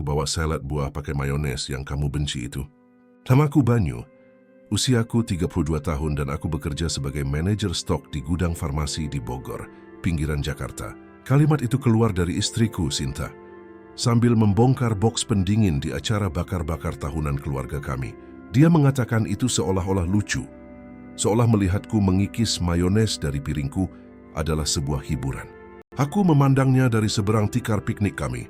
aku bawa salad buah pakai mayones yang kamu benci itu. Namaku Banyu. Usiaku 32 tahun dan aku bekerja sebagai manajer stok di gudang farmasi di Bogor, pinggiran Jakarta. Kalimat itu keluar dari istriku, Sinta, sambil membongkar boks pendingin di acara bakar-bakar tahunan keluarga kami. Dia mengatakan itu seolah-olah lucu, seolah melihatku mengikis mayones dari piringku adalah sebuah hiburan. Aku memandangnya dari seberang tikar piknik kami.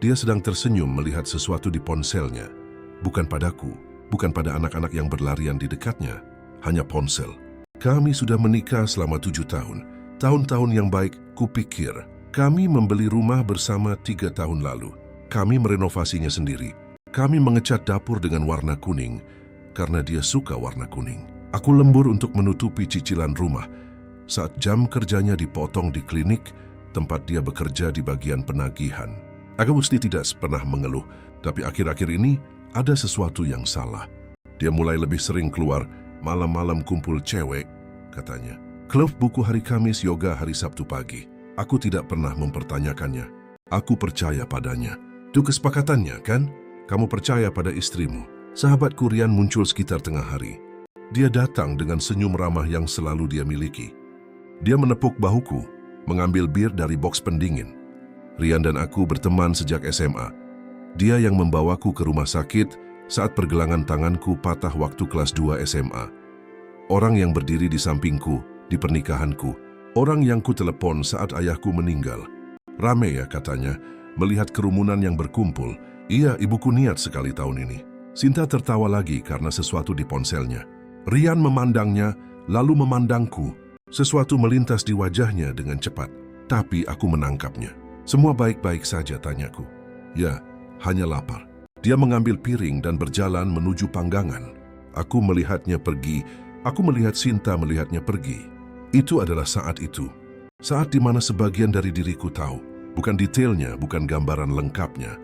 Dia sedang tersenyum melihat sesuatu di ponselnya. Bukan padaku, bukan pada anak-anak yang berlarian di dekatnya, hanya ponsel. Kami sudah menikah selama 7 tahun. Tahun-tahun yang baik, kupikir. Kami membeli rumah bersama 3 tahun lalu. Kami merenovasinya sendiri. Kami mengecat dapur dengan warna kuning, karena dia suka warna kuning. Aku lembur untuk menutupi cicilan rumah. Saat jam kerjanya dipotong di klinik, tempat dia bekerja di bagian penagihan. Agusti tidak pernah mengeluh, tapi akhir-akhir ini ada sesuatu yang salah. Dia mulai lebih sering keluar, malam-malam kumpul cewek, katanya. Klub buku hari Kamis, yoga hari Sabtu pagi. Aku tidak pernah mempertanyakannya. Aku percaya padanya. Itu kesepakatannya, kan? Kamu percaya pada istrimu. Sahabatku Rian muncul sekitar tengah hari. Dia datang dengan senyum ramah yang selalu dia miliki. Dia menepuk bahuku, mengambil bir dari boks pendingin. Rian dan aku berteman sejak SMA. Dia yang membawaku ke rumah sakit saat pergelangan tanganku patah waktu kelas 2 SMA. Orang yang berdiri di sampingku di pernikahanku. Orang yang kutelepon saat ayahku meninggal. Rame ya katanya, melihat kerumunan yang berkumpul. Iya, ibuku niat sekali tahun ini. Sinta tertawa lagi karena sesuatu di ponselnya. Rian memandangnya, lalu memandangku. Sesuatu melintas di wajahnya dengan cepat, tapi aku menangkapnya. Semua baik-baik saja, tanyaku. Ya, hanya lapar. Dia mengambil piring dan berjalan menuju panggangan. Aku melihatnya pergi, aku melihat Sinta melihatnya pergi. Itu adalah saat itu. Saat di mana sebagian dari diriku tahu, bukan detailnya, bukan gambaran lengkapnya.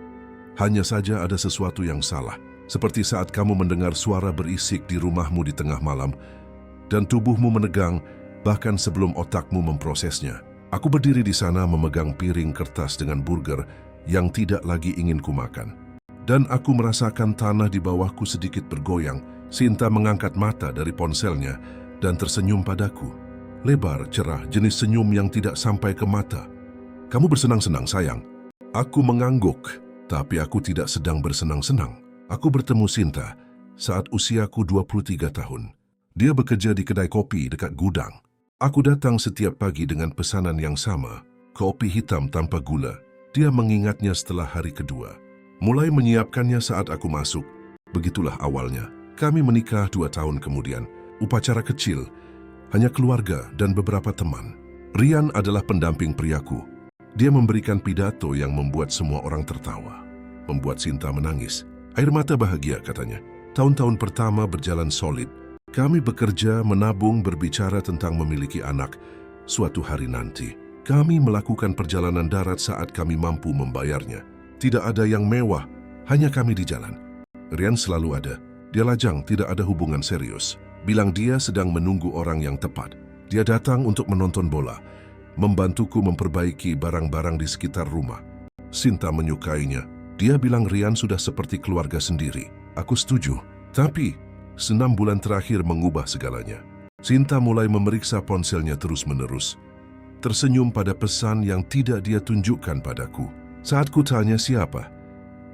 Hanya saja ada sesuatu yang salah. Seperti saat kamu mendengar suara berisik di rumahmu di tengah malam, dan tubuhmu menegang, bahkan sebelum otakmu memprosesnya. Aku berdiri di sana memegang piring kertas dengan burger yang tidak lagi ingin kumakan. Dan aku merasakan tanah di bawahku sedikit bergoyang. Sinta mengangkat mata dari ponselnya dan tersenyum padaku. Lebar, cerah, jenis senyum yang tidak sampai ke mata. Kamu bersenang-senang, sayang. Aku mengangguk, tapi aku tidak sedang bersenang-senang. Aku bertemu Sinta saat usiaku 23 tahun. Dia bekerja di kedai kopi dekat gudang. Aku datang setiap pagi dengan pesanan yang sama, kopi hitam tanpa gula. Dia mengingatnya setelah hari kedua. Mulai menyiapkannya saat aku masuk. Begitulah awalnya. Kami menikah 2 tahun kemudian. Upacara kecil, hanya keluarga dan beberapa teman. Rian adalah pendamping priaku. Dia memberikan pidato yang membuat semua orang tertawa. Membuat Sinta menangis. Air mata bahagia, katanya. Tahun-tahun pertama berjalan solid. Kami bekerja, menabung, berbicara tentang memiliki anak. Suatu hari nanti, kami melakukan perjalanan darat saat kami mampu membayarnya. Tidak ada yang mewah, hanya kami di jalan. Rian selalu ada. Dia lajang, tidak ada hubungan serius. Bilang dia sedang menunggu orang yang tepat. Dia datang untuk menonton bola, membantuku memperbaiki barang-barang di sekitar rumah. Sinta menyukainya. Dia bilang Rian sudah seperti keluarga sendiri. Aku setuju, tapi 6 bulan terakhir mengubah segalanya. Sinta mulai memeriksa ponselnya terus-menerus. Tersenyum pada pesan yang tidak dia tunjukkan padaku. Saat ku tanya siapa,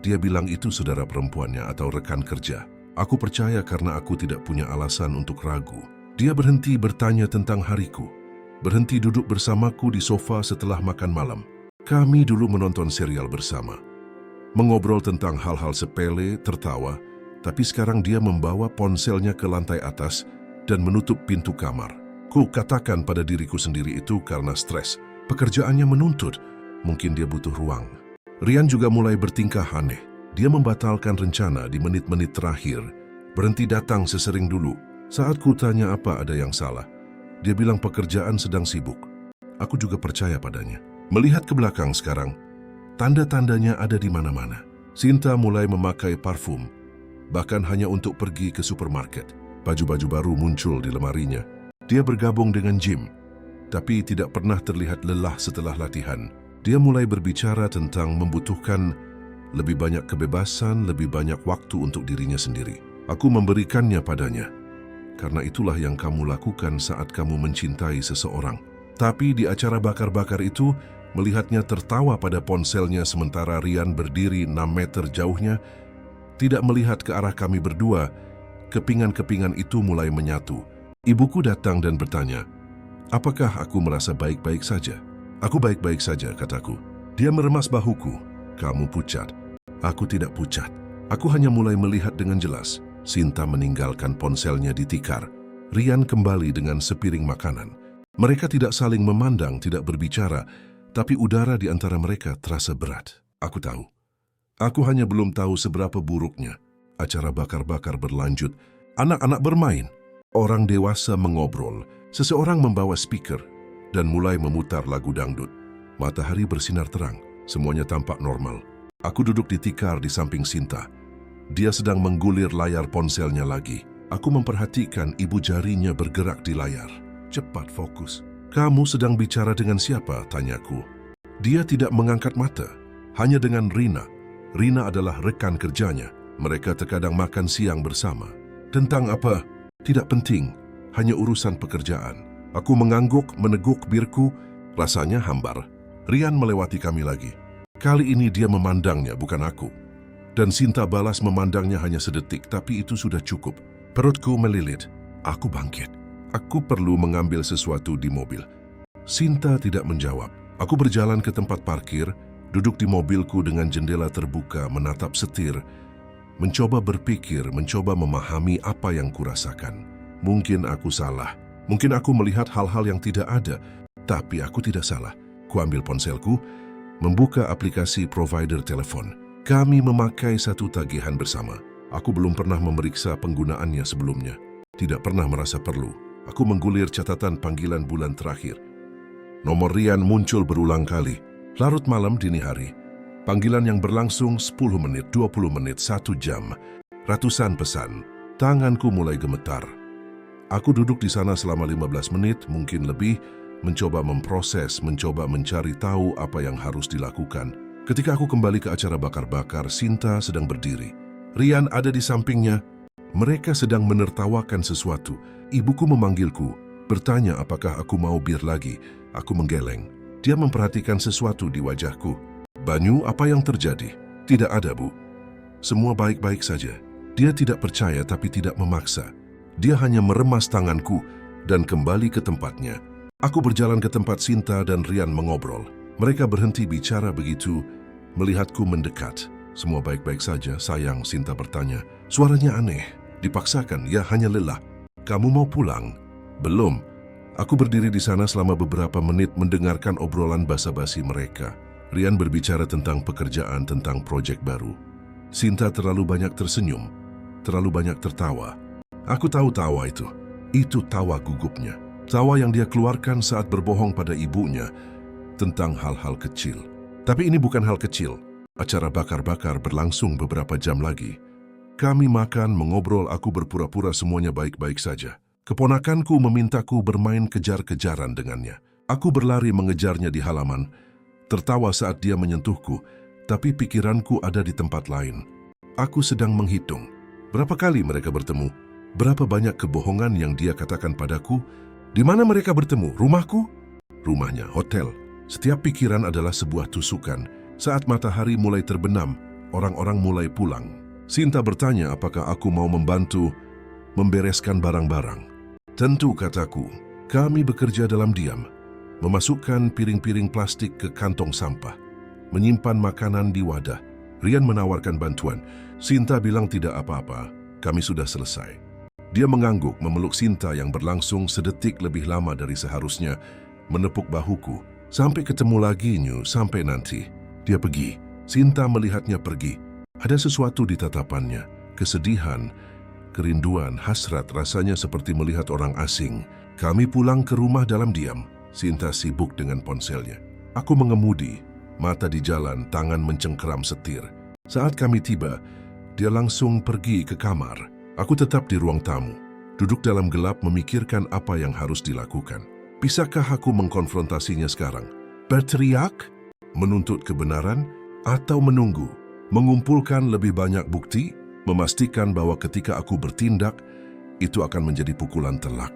dia bilang itu saudara perempuannya atau rekan kerja. Aku percaya karena aku tidak punya alasan untuk ragu. Dia berhenti bertanya tentang hariku. Berhenti duduk bersamaku di sofa setelah makan malam. Kami dulu menonton serial bersama. Mengobrol tentang hal-hal sepele, tertawa, tapi sekarang dia membawa ponselnya ke lantai atas dan menutup pintu kamar. Ku katakan pada diriku sendiri itu karena stres. Pekerjaannya menuntut, mungkin dia butuh ruang. Rian juga mulai bertingkah aneh. Dia membatalkan rencana di menit-menit terakhir, berhenti datang sesering dulu. Saat ku tanya apa ada yang salah, dia bilang pekerjaan sedang sibuk. Aku juga percaya padanya. Melihat ke belakang sekarang, tanda-tandanya ada di mana-mana. Sinta mulai memakai parfum, bahkan hanya untuk pergi ke supermarket. Baju-baju baru muncul di lemarinya. Dia bergabung dengan gym, tapi tidak pernah terlihat lelah setelah latihan. Dia mulai berbicara tentang membutuhkan lebih banyak kebebasan, lebih banyak waktu untuk dirinya sendiri. Aku memberikannya padanya. Karena itulah yang kamu lakukan saat kamu mencintai seseorang. Tapi di acara bakar-bakar itu, melihatnya tertawa pada ponselnya sementara Rian berdiri 6 meter jauhnya, tidak melihat ke arah kami berdua, kepingan-kepingan itu mulai menyatu. Ibuku datang dan bertanya, apakah aku merasa baik-baik saja? Aku baik-baik saja, kataku. Dia meremas bahuku. Kamu pucat. Aku tidak pucat. Aku hanya mulai melihat dengan jelas. Sinta meninggalkan ponselnya di tikar. Rian kembali dengan sepiring makanan. Mereka tidak saling memandang, tidak berbicara, tapi udara di antara mereka terasa berat. Aku tahu. Aku hanya belum tahu seberapa buruknya. Acara bakar-bakar berlanjut. Anak-anak bermain. Orang dewasa mengobrol. Seseorang membawa speaker dan mulai memutar lagu dangdut. Matahari bersinar terang. Semuanya tampak normal. Aku duduk di tikar di samping Sinta. Dia sedang menggulir layar ponselnya lagi. Aku memperhatikan ibu jarinya bergerak di layar. Cepat fokus. Kamu sedang bicara dengan siapa? Tanyaku. Dia tidak mengangkat mata. Hanya dengan Rina. Rina adalah rekan kerjanya. Mereka terkadang makan siang bersama. Tentang apa? Tidak penting. Hanya urusan pekerjaan. Aku mengangguk, meneguk birku. Rasanya hambar. Rian melewati kami lagi. Kali ini dia memandangnya, bukan aku. Dan Sinta balas memandangnya hanya sedetik, tapi itu sudah cukup. Perutku melilit. Aku bangkit. Aku perlu mengambil sesuatu di mobil. Sinta tidak menjawab. Aku berjalan ke tempat parkir, duduk di mobilku dengan jendela terbuka, menatap setir, mencoba berpikir, mencoba memahami apa yang kurasakan. Mungkin aku salah. Mungkin aku melihat hal-hal yang tidak ada, tapi aku tidak salah. Kuambil ponselku, membuka aplikasi provider telepon. Kami memakai satu tagihan bersama. Aku belum pernah memeriksa penggunaannya sebelumnya. Tidak pernah merasa perlu. Aku menggulir catatan panggilan bulan terakhir. Nomor Rian muncul berulang kali. Larut malam dini hari. Panggilan yang berlangsung 10 menit, 20 menit, 1 jam. Ratusan pesan. Tanganku mulai gemetar. Aku duduk di sana selama 15 menit, mungkin lebih, mencoba memproses, mencoba mencari tahu apa yang harus dilakukan. Ketika aku kembali ke acara bakar-bakar, Sinta sedang berdiri. Rian ada di sampingnya. Mereka sedang menertawakan sesuatu. Ibuku memanggilku, bertanya apakah aku mau bir lagi. Aku menggeleng. Dia memperhatikan sesuatu di wajahku. Banyu, apa yang terjadi? Tidak ada, Bu. Semua baik-baik saja. Dia tidak percaya tapi tidak memaksa. Dia hanya meremas tanganku dan kembali ke tempatnya. Aku berjalan ke tempat Sinta dan Rian mengobrol. Mereka berhenti bicara begitu, melihatku mendekat. Semua baik-baik saja, sayang, Sinta bertanya. Suaranya aneh, dipaksakan, ya hanya lelah. Kamu mau pulang? Belum. Aku berdiri di sana selama beberapa menit mendengarkan obrolan basa-basi mereka. Rian berbicara tentang pekerjaan, tentang proyek baru. Sinta terlalu banyak tersenyum, terlalu banyak tertawa. Aku tahu tawa itu. Itu tawa gugupnya. Tawa yang dia keluarkan saat berbohong pada ibunya tentang hal-hal kecil. Tapi ini bukan hal kecil. Acara bakar-bakar berlangsung beberapa jam lagi. Kami makan, mengobrol, aku berpura-pura semuanya baik-baik saja. Keponakanku memintaku bermain kejar-kejaran dengannya. Aku berlari mengejarnya di halaman, tertawa saat dia menyentuhku, tapi pikiranku ada di tempat lain. Aku sedang menghitung. Berapa kali mereka bertemu? Berapa banyak kebohongan yang dia katakan padaku? Di mana mereka bertemu? Rumahku? Rumahnya, hotel. Setiap pikiran adalah sebuah tusukan. Saat matahari mulai terbenam, orang-orang mulai pulang. Sinta bertanya apakah aku mau membantu membereskan barang-barang. Tentu, kataku. Kami bekerja dalam diam. Memasukkan piring-piring plastik ke kantong sampah. Menyimpan makanan di wadah. Rian menawarkan bantuan. Sinta bilang tidak apa-apa. Kami sudah selesai. Dia mengangguk memeluk Sinta yang berlangsung sedetik lebih lama dari seharusnya, menepuk bahuku. Sampai ketemu lagi, Nyu, sampai nanti. Dia pergi. Sinta melihatnya pergi. Ada sesuatu di tatapannya, kesedihan, kerinduan, hasrat, rasanya seperti melihat orang asing. Kami pulang ke rumah dalam diam. Sinta sibuk dengan ponselnya. Aku mengemudi, mata di jalan, tangan mencengkeram setir. Saat kami tiba, dia langsung pergi ke kamar. Aku tetap di ruang tamu, duduk dalam gelap memikirkan apa yang harus dilakukan. Bisakah aku mengkonfrontasinya sekarang? Berteriak? Menuntut kebenaran? Atau menunggu? mengumpulkan lebih banyak bukti, memastikan bahwa ketika aku bertindak, itu akan menjadi pukulan telak.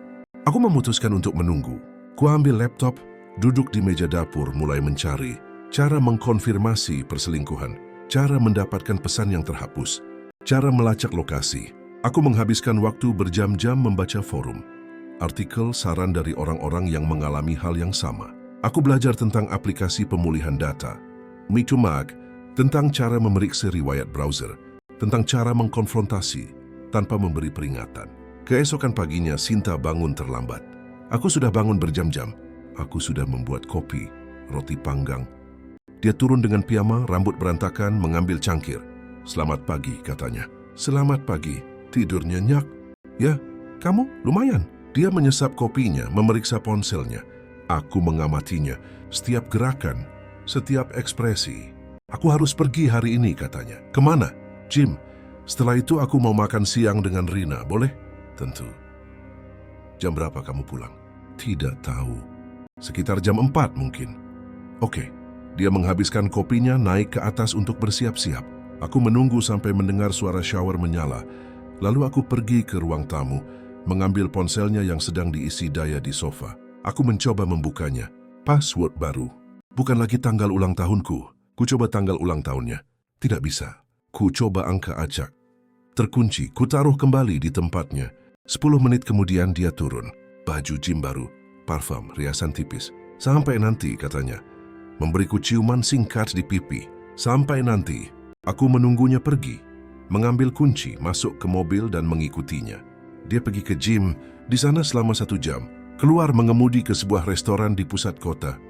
Aku memutuskan untuk menunggu. Kuambil laptop, duduk di meja dapur mulai mencari cara mengkonfirmasi perselingkuhan, cara mendapatkan pesan yang terhapus, cara melacak lokasi. Aku menghabiskan waktu berjam-jam membaca forum, artikel saran dari orang-orang yang mengalami hal yang sama. Aku belajar tentang aplikasi pemulihan data, Me2Mag, tentang cara memeriksa riwayat browser, tentang cara mengkonfrontasi tanpa memberi peringatan. Keesokan paginya, Sinta bangun terlambat. Aku sudah bangun berjam-jam. Aku sudah membuat kopi, roti panggang. Dia turun dengan piyama, rambut berantakan, mengambil cangkir. "Selamat pagi," katanya. "Selamat pagi. Tidur nyenyak?" "Ya, kamu lumayan." Dia menyesap kopinya, memeriksa ponselnya. Aku mengamatinya, setiap gerakan, setiap ekspresi. "Aku harus pergi hari ini," katanya. "Kemana?" "Gym. Setelah itu aku mau makan siang dengan Rina, boleh?" "Tentu." "Jam berapa kamu pulang?" "Tidak tahu. Sekitar jam 4 mungkin." "Oke." Dia menghabiskan kopinya, naik ke atas untuk bersiap-siap. Aku menunggu sampai mendengar suara shower menyala. Lalu aku pergi ke ruang tamu, mengambil ponselnya yang sedang diisi daya di sofa. Aku mencoba membukanya. Password baru. Bukan lagi tanggal ulang tahunku. Ku coba tanggal ulang tahunnya. Tidak bisa. Ku coba angka acak. Terkunci. Ku taruh kembali di tempatnya. 10 menit kemudian dia turun. Baju gym baru, parfum, riasan tipis. "Sampai nanti," katanya. Memberiku ciuman singkat di pipi. Sampai nanti. Aku menunggunya pergi. Mengambil kunci, masuk ke mobil dan mengikutinya. Dia pergi ke gym. Di sana selama 1 jam. Keluar mengemudi ke sebuah restoran di pusat kota.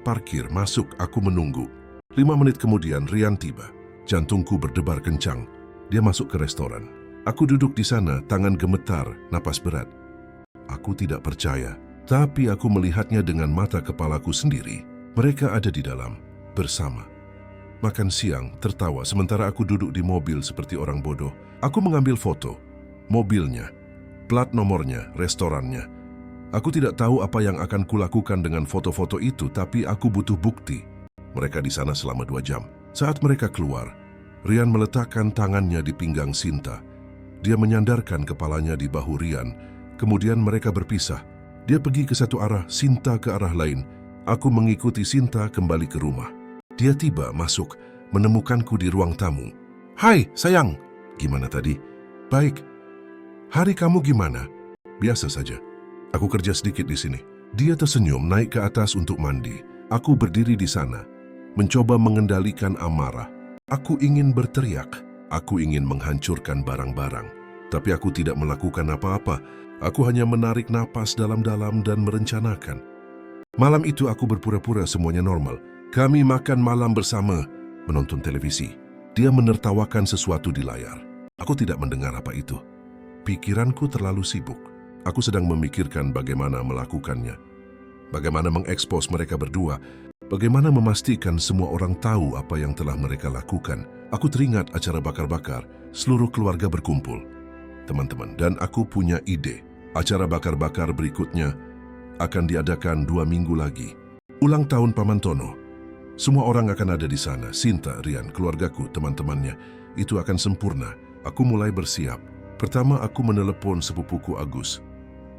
Parkir, masuk, aku menunggu. 5 menit kemudian Rian tiba. Jantungku berdebar kencang. Dia masuk ke restoran. Aku duduk di sana, tangan gemetar, napas berat. Aku tidak percaya, tapi aku melihatnya dengan mata kepalaku sendiri. Mereka ada di dalam, bersama. Makan siang, tertawa, sementara aku duduk di mobil seperti orang bodoh. Aku mengambil foto. Mobilnya, plat nomornya, restorannya. Aku tidak tahu apa yang akan kulakukan dengan foto-foto itu, tapi aku butuh bukti. Mereka di sana selama 2 jam. Saat mereka keluar, Rian meletakkan tangannya di pinggang Sinta. Dia menyandarkan kepalanya di bahu Rian. Kemudian mereka berpisah. Dia pergi ke satu arah, Sinta ke arah lain. Aku mengikuti Sinta kembali ke rumah. Dia tiba masuk, menemukanku di ruang tamu. "Hai, sayang." "Gimana tadi?" "Baik." "Hari kamu gimana?" "Biasa saja. Aku kerja sedikit di sini." Dia tersenyum, naik ke atas untuk mandi. Aku berdiri di sana, mencoba mengendalikan amarah. Aku ingin berteriak. Aku ingin menghancurkan barang-barang. Tapi aku tidak melakukan apa-apa. Aku hanya menarik napas dalam-dalam dan merencanakan. Malam itu aku berpura-pura semuanya normal. Kami makan malam bersama, menonton televisi. Dia menertawakan sesuatu di layar. Aku tidak mendengar apa itu. Pikiranku terlalu sibuk. Aku sedang memikirkan bagaimana melakukannya. Bagaimana mengekspos mereka berdua. Bagaimana memastikan semua orang tahu apa yang telah mereka lakukan. Aku teringat acara bakar-bakar. Seluruh keluarga berkumpul. Teman-teman, dan aku punya ide. Acara bakar-bakar berikutnya akan diadakan 2 minggu lagi. Ulang tahun Paman Tono. Semua orang akan ada di sana. Sinta, Rian, keluargaku, teman-temannya. Itu akan sempurna. Aku mulai bersiap. Pertama aku menelepon sepupuku Agus.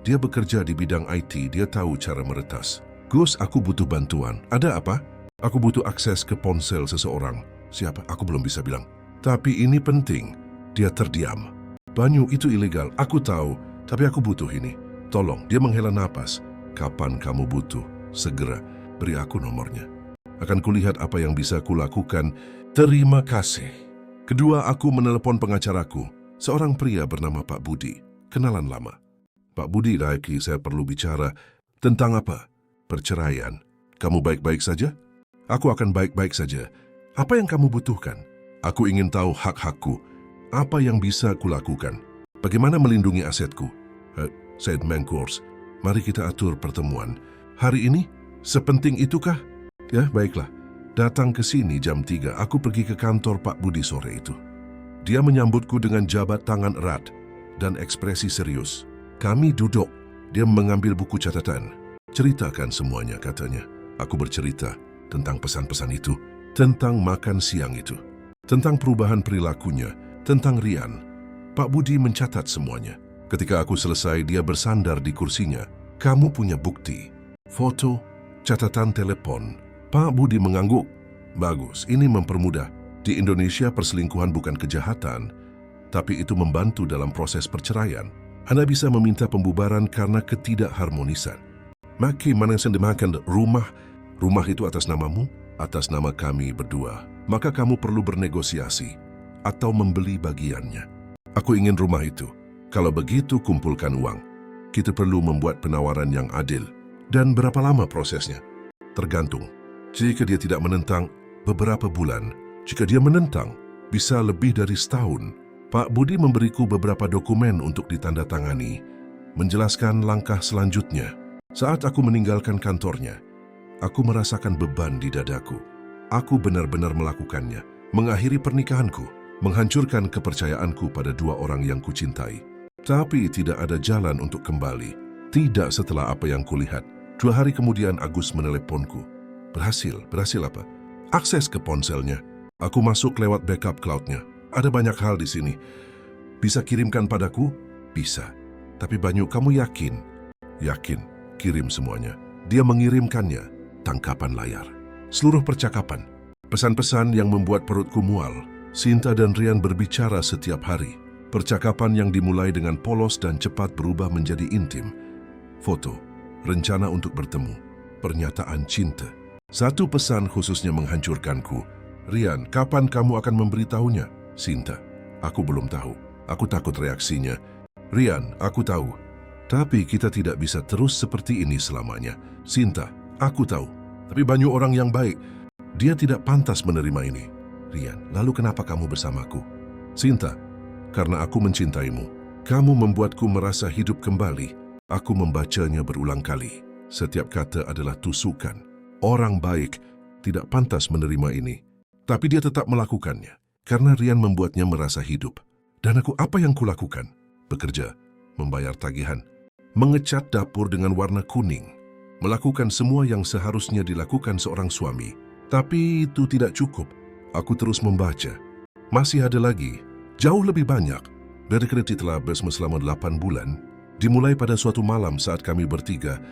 Dia bekerja di bidang IT, dia tahu cara meretas. "Gus, aku butuh bantuan." "Ada apa?" "Aku butuh akses ke ponsel seseorang." "Siapa?" Aku belum bisa bilang. "Tapi ini penting." Dia terdiam. "Banyu, itu ilegal. Aku tahu, tapi aku butuh ini. Tolong." Dia menghela napas. "Kapan kamu butuh?" "Segera. Beri aku nomornya. Akan kulihat apa yang bisa kulakukan." "Terima kasih." Kedua, aku menelepon pengacaraku. Seorang pria bernama Pak Budi. Kenalan lama. "Pak Budi, lagi saya perlu bicara." "Tentang apa?" "Perceraian." "Kamu baik-baik saja?" "Aku akan baik-baik saja." "Apa yang kamu butuhkan?" "Aku ingin tahu hak-hakku. Apa yang bisa kulakukan? Bagaimana melindungi asetku?" "Said Mengkors, mari kita atur pertemuan." "Hari ini? Sepenting itukah?" "Ya, baiklah. Datang ke sini jam 3. Aku pergi ke kantor Pak Budi sore itu." Dia menyambutku dengan jabat tangan erat dan ekspresi serius. Kami duduk. Dia mengambil buku catatan. "Ceritakan semuanya," katanya. Aku bercerita tentang pesan-pesan itu, tentang makan siang itu. tentang perubahan perilakunya, tentang Rian. Pak Budi mencatat semuanya. Ketika aku selesai, dia bersandar di kursinya. Kamu punya bukti, foto, catatan telepon. Pak Budi mengangguk. Bagus, ini mempermudah. Di Indonesia perselingkuhan bukan kejahatan, tapi itu membantu dalam proses perceraian. Anda bisa meminta pembubaran karena ketidakharmonisan. Maki mana yang dimakan rumah itu atas namamu, atas nama kami berdua. Maka kamu perlu bernegosiasi atau membeli bagiannya. Aku ingin rumah itu. Kalau begitu kumpulkan uang. Kita perlu membuat penawaran yang adil. Dan berapa lama prosesnya? Tergantung. Jika dia tidak menentang, beberapa bulan. Jika dia menentang, bisa lebih dari setahun. Pak Budi memberiku beberapa dokumen untuk ditandatangani, menjelaskan langkah selanjutnya. Saat aku meninggalkan kantornya, aku merasakan beban di dadaku. Aku benar-benar melakukannya, mengakhiri pernikahanku, menghancurkan kepercayaanku pada dua orang yang kucintai. Tapi tidak ada jalan untuk kembali. Tidak setelah apa yang kulihat. 2 hari kemudian Agus meneleponku. Berhasil apa? Akses ke ponselnya. Aku masuk lewat backup cloud-nya. Ada banyak hal di sini. Bisa kirimkan padaku? Bisa. Tapi Banyu, kamu yakin? Yakin. Kirim semuanya. Dia mengirimkannya. Tangkapan layar. Seluruh percakapan. Pesan-pesan yang membuat perutku mual. Sinta dan Rian berbicara setiap hari. Percakapan yang dimulai dengan polos dan cepat berubah menjadi intim. Foto. Rencana untuk bertemu. Pernyataan cinta. Satu pesan khususnya menghancurkanku. Rian, kapan kamu akan memberitahunya? Sinta, aku belum tahu. Aku takut reaksinya. Rian, aku tahu. Tapi kita tidak bisa terus seperti ini selamanya. Sinta, aku tahu. Tapi banyak orang yang baik. Dia tidak pantas menerima ini. Rian, lalu kenapa kamu bersamaku? Sinta, karena aku mencintaimu. Kamu membuatku merasa hidup kembali. Aku membacanya berulang kali. Setiap kata adalah tusukan. Orang baik tidak pantas menerima ini. Tapi dia tetap melakukannya. Karena Rian membuatnya merasa hidup. Dan aku, apa yang kulakukan? Bekerja, membayar tagihan, mengecat dapur dengan warna kuning, melakukan semua yang seharusnya dilakukan seorang suami. Tapi itu tidak cukup. Aku terus membaca. Masih ada lagi, jauh lebih banyak. Dari kredit labesme selama 8 bulan, dimulai pada suatu malam saat kami bertiga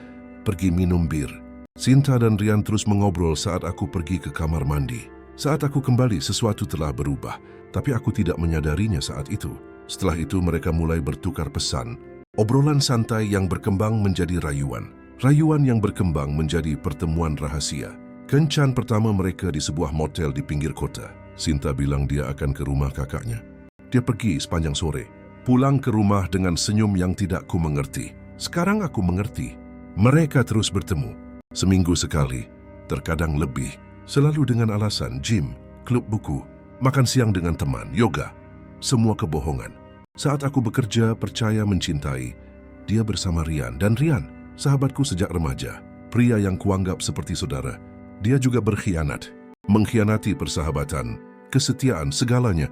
pergi minum bir. Sinta dan Rian terus mengobrol saat aku pergi ke kamar mandi. Saat aku kembali, sesuatu telah berubah, tapi aku tidak menyadarinya saat itu. Setelah itu mereka mulai bertukar pesan. Obrolan santai yang berkembang menjadi rayuan. Rayuan yang berkembang menjadi pertemuan rahasia. Kencan pertama mereka di sebuah motel di pinggir kota. Sinta bilang dia akan ke rumah kakaknya. Dia pergi sepanjang sore. Pulang ke rumah dengan senyum yang tidak ku mengerti. Sekarang aku mengerti. Mereka terus bertemu. Seminggu sekali, terkadang lebih. Selalu dengan alasan gym, klub buku, makan siang dengan teman, yoga. Semua kebohongan. Saat aku bekerja, percaya mencintai, dia bersama Rian. Dan Rian, sahabatku sejak remaja. Pria yang kuanggap seperti saudara. Dia juga berkhianat. Mengkhianati persahabatan, kesetiaan, segalanya.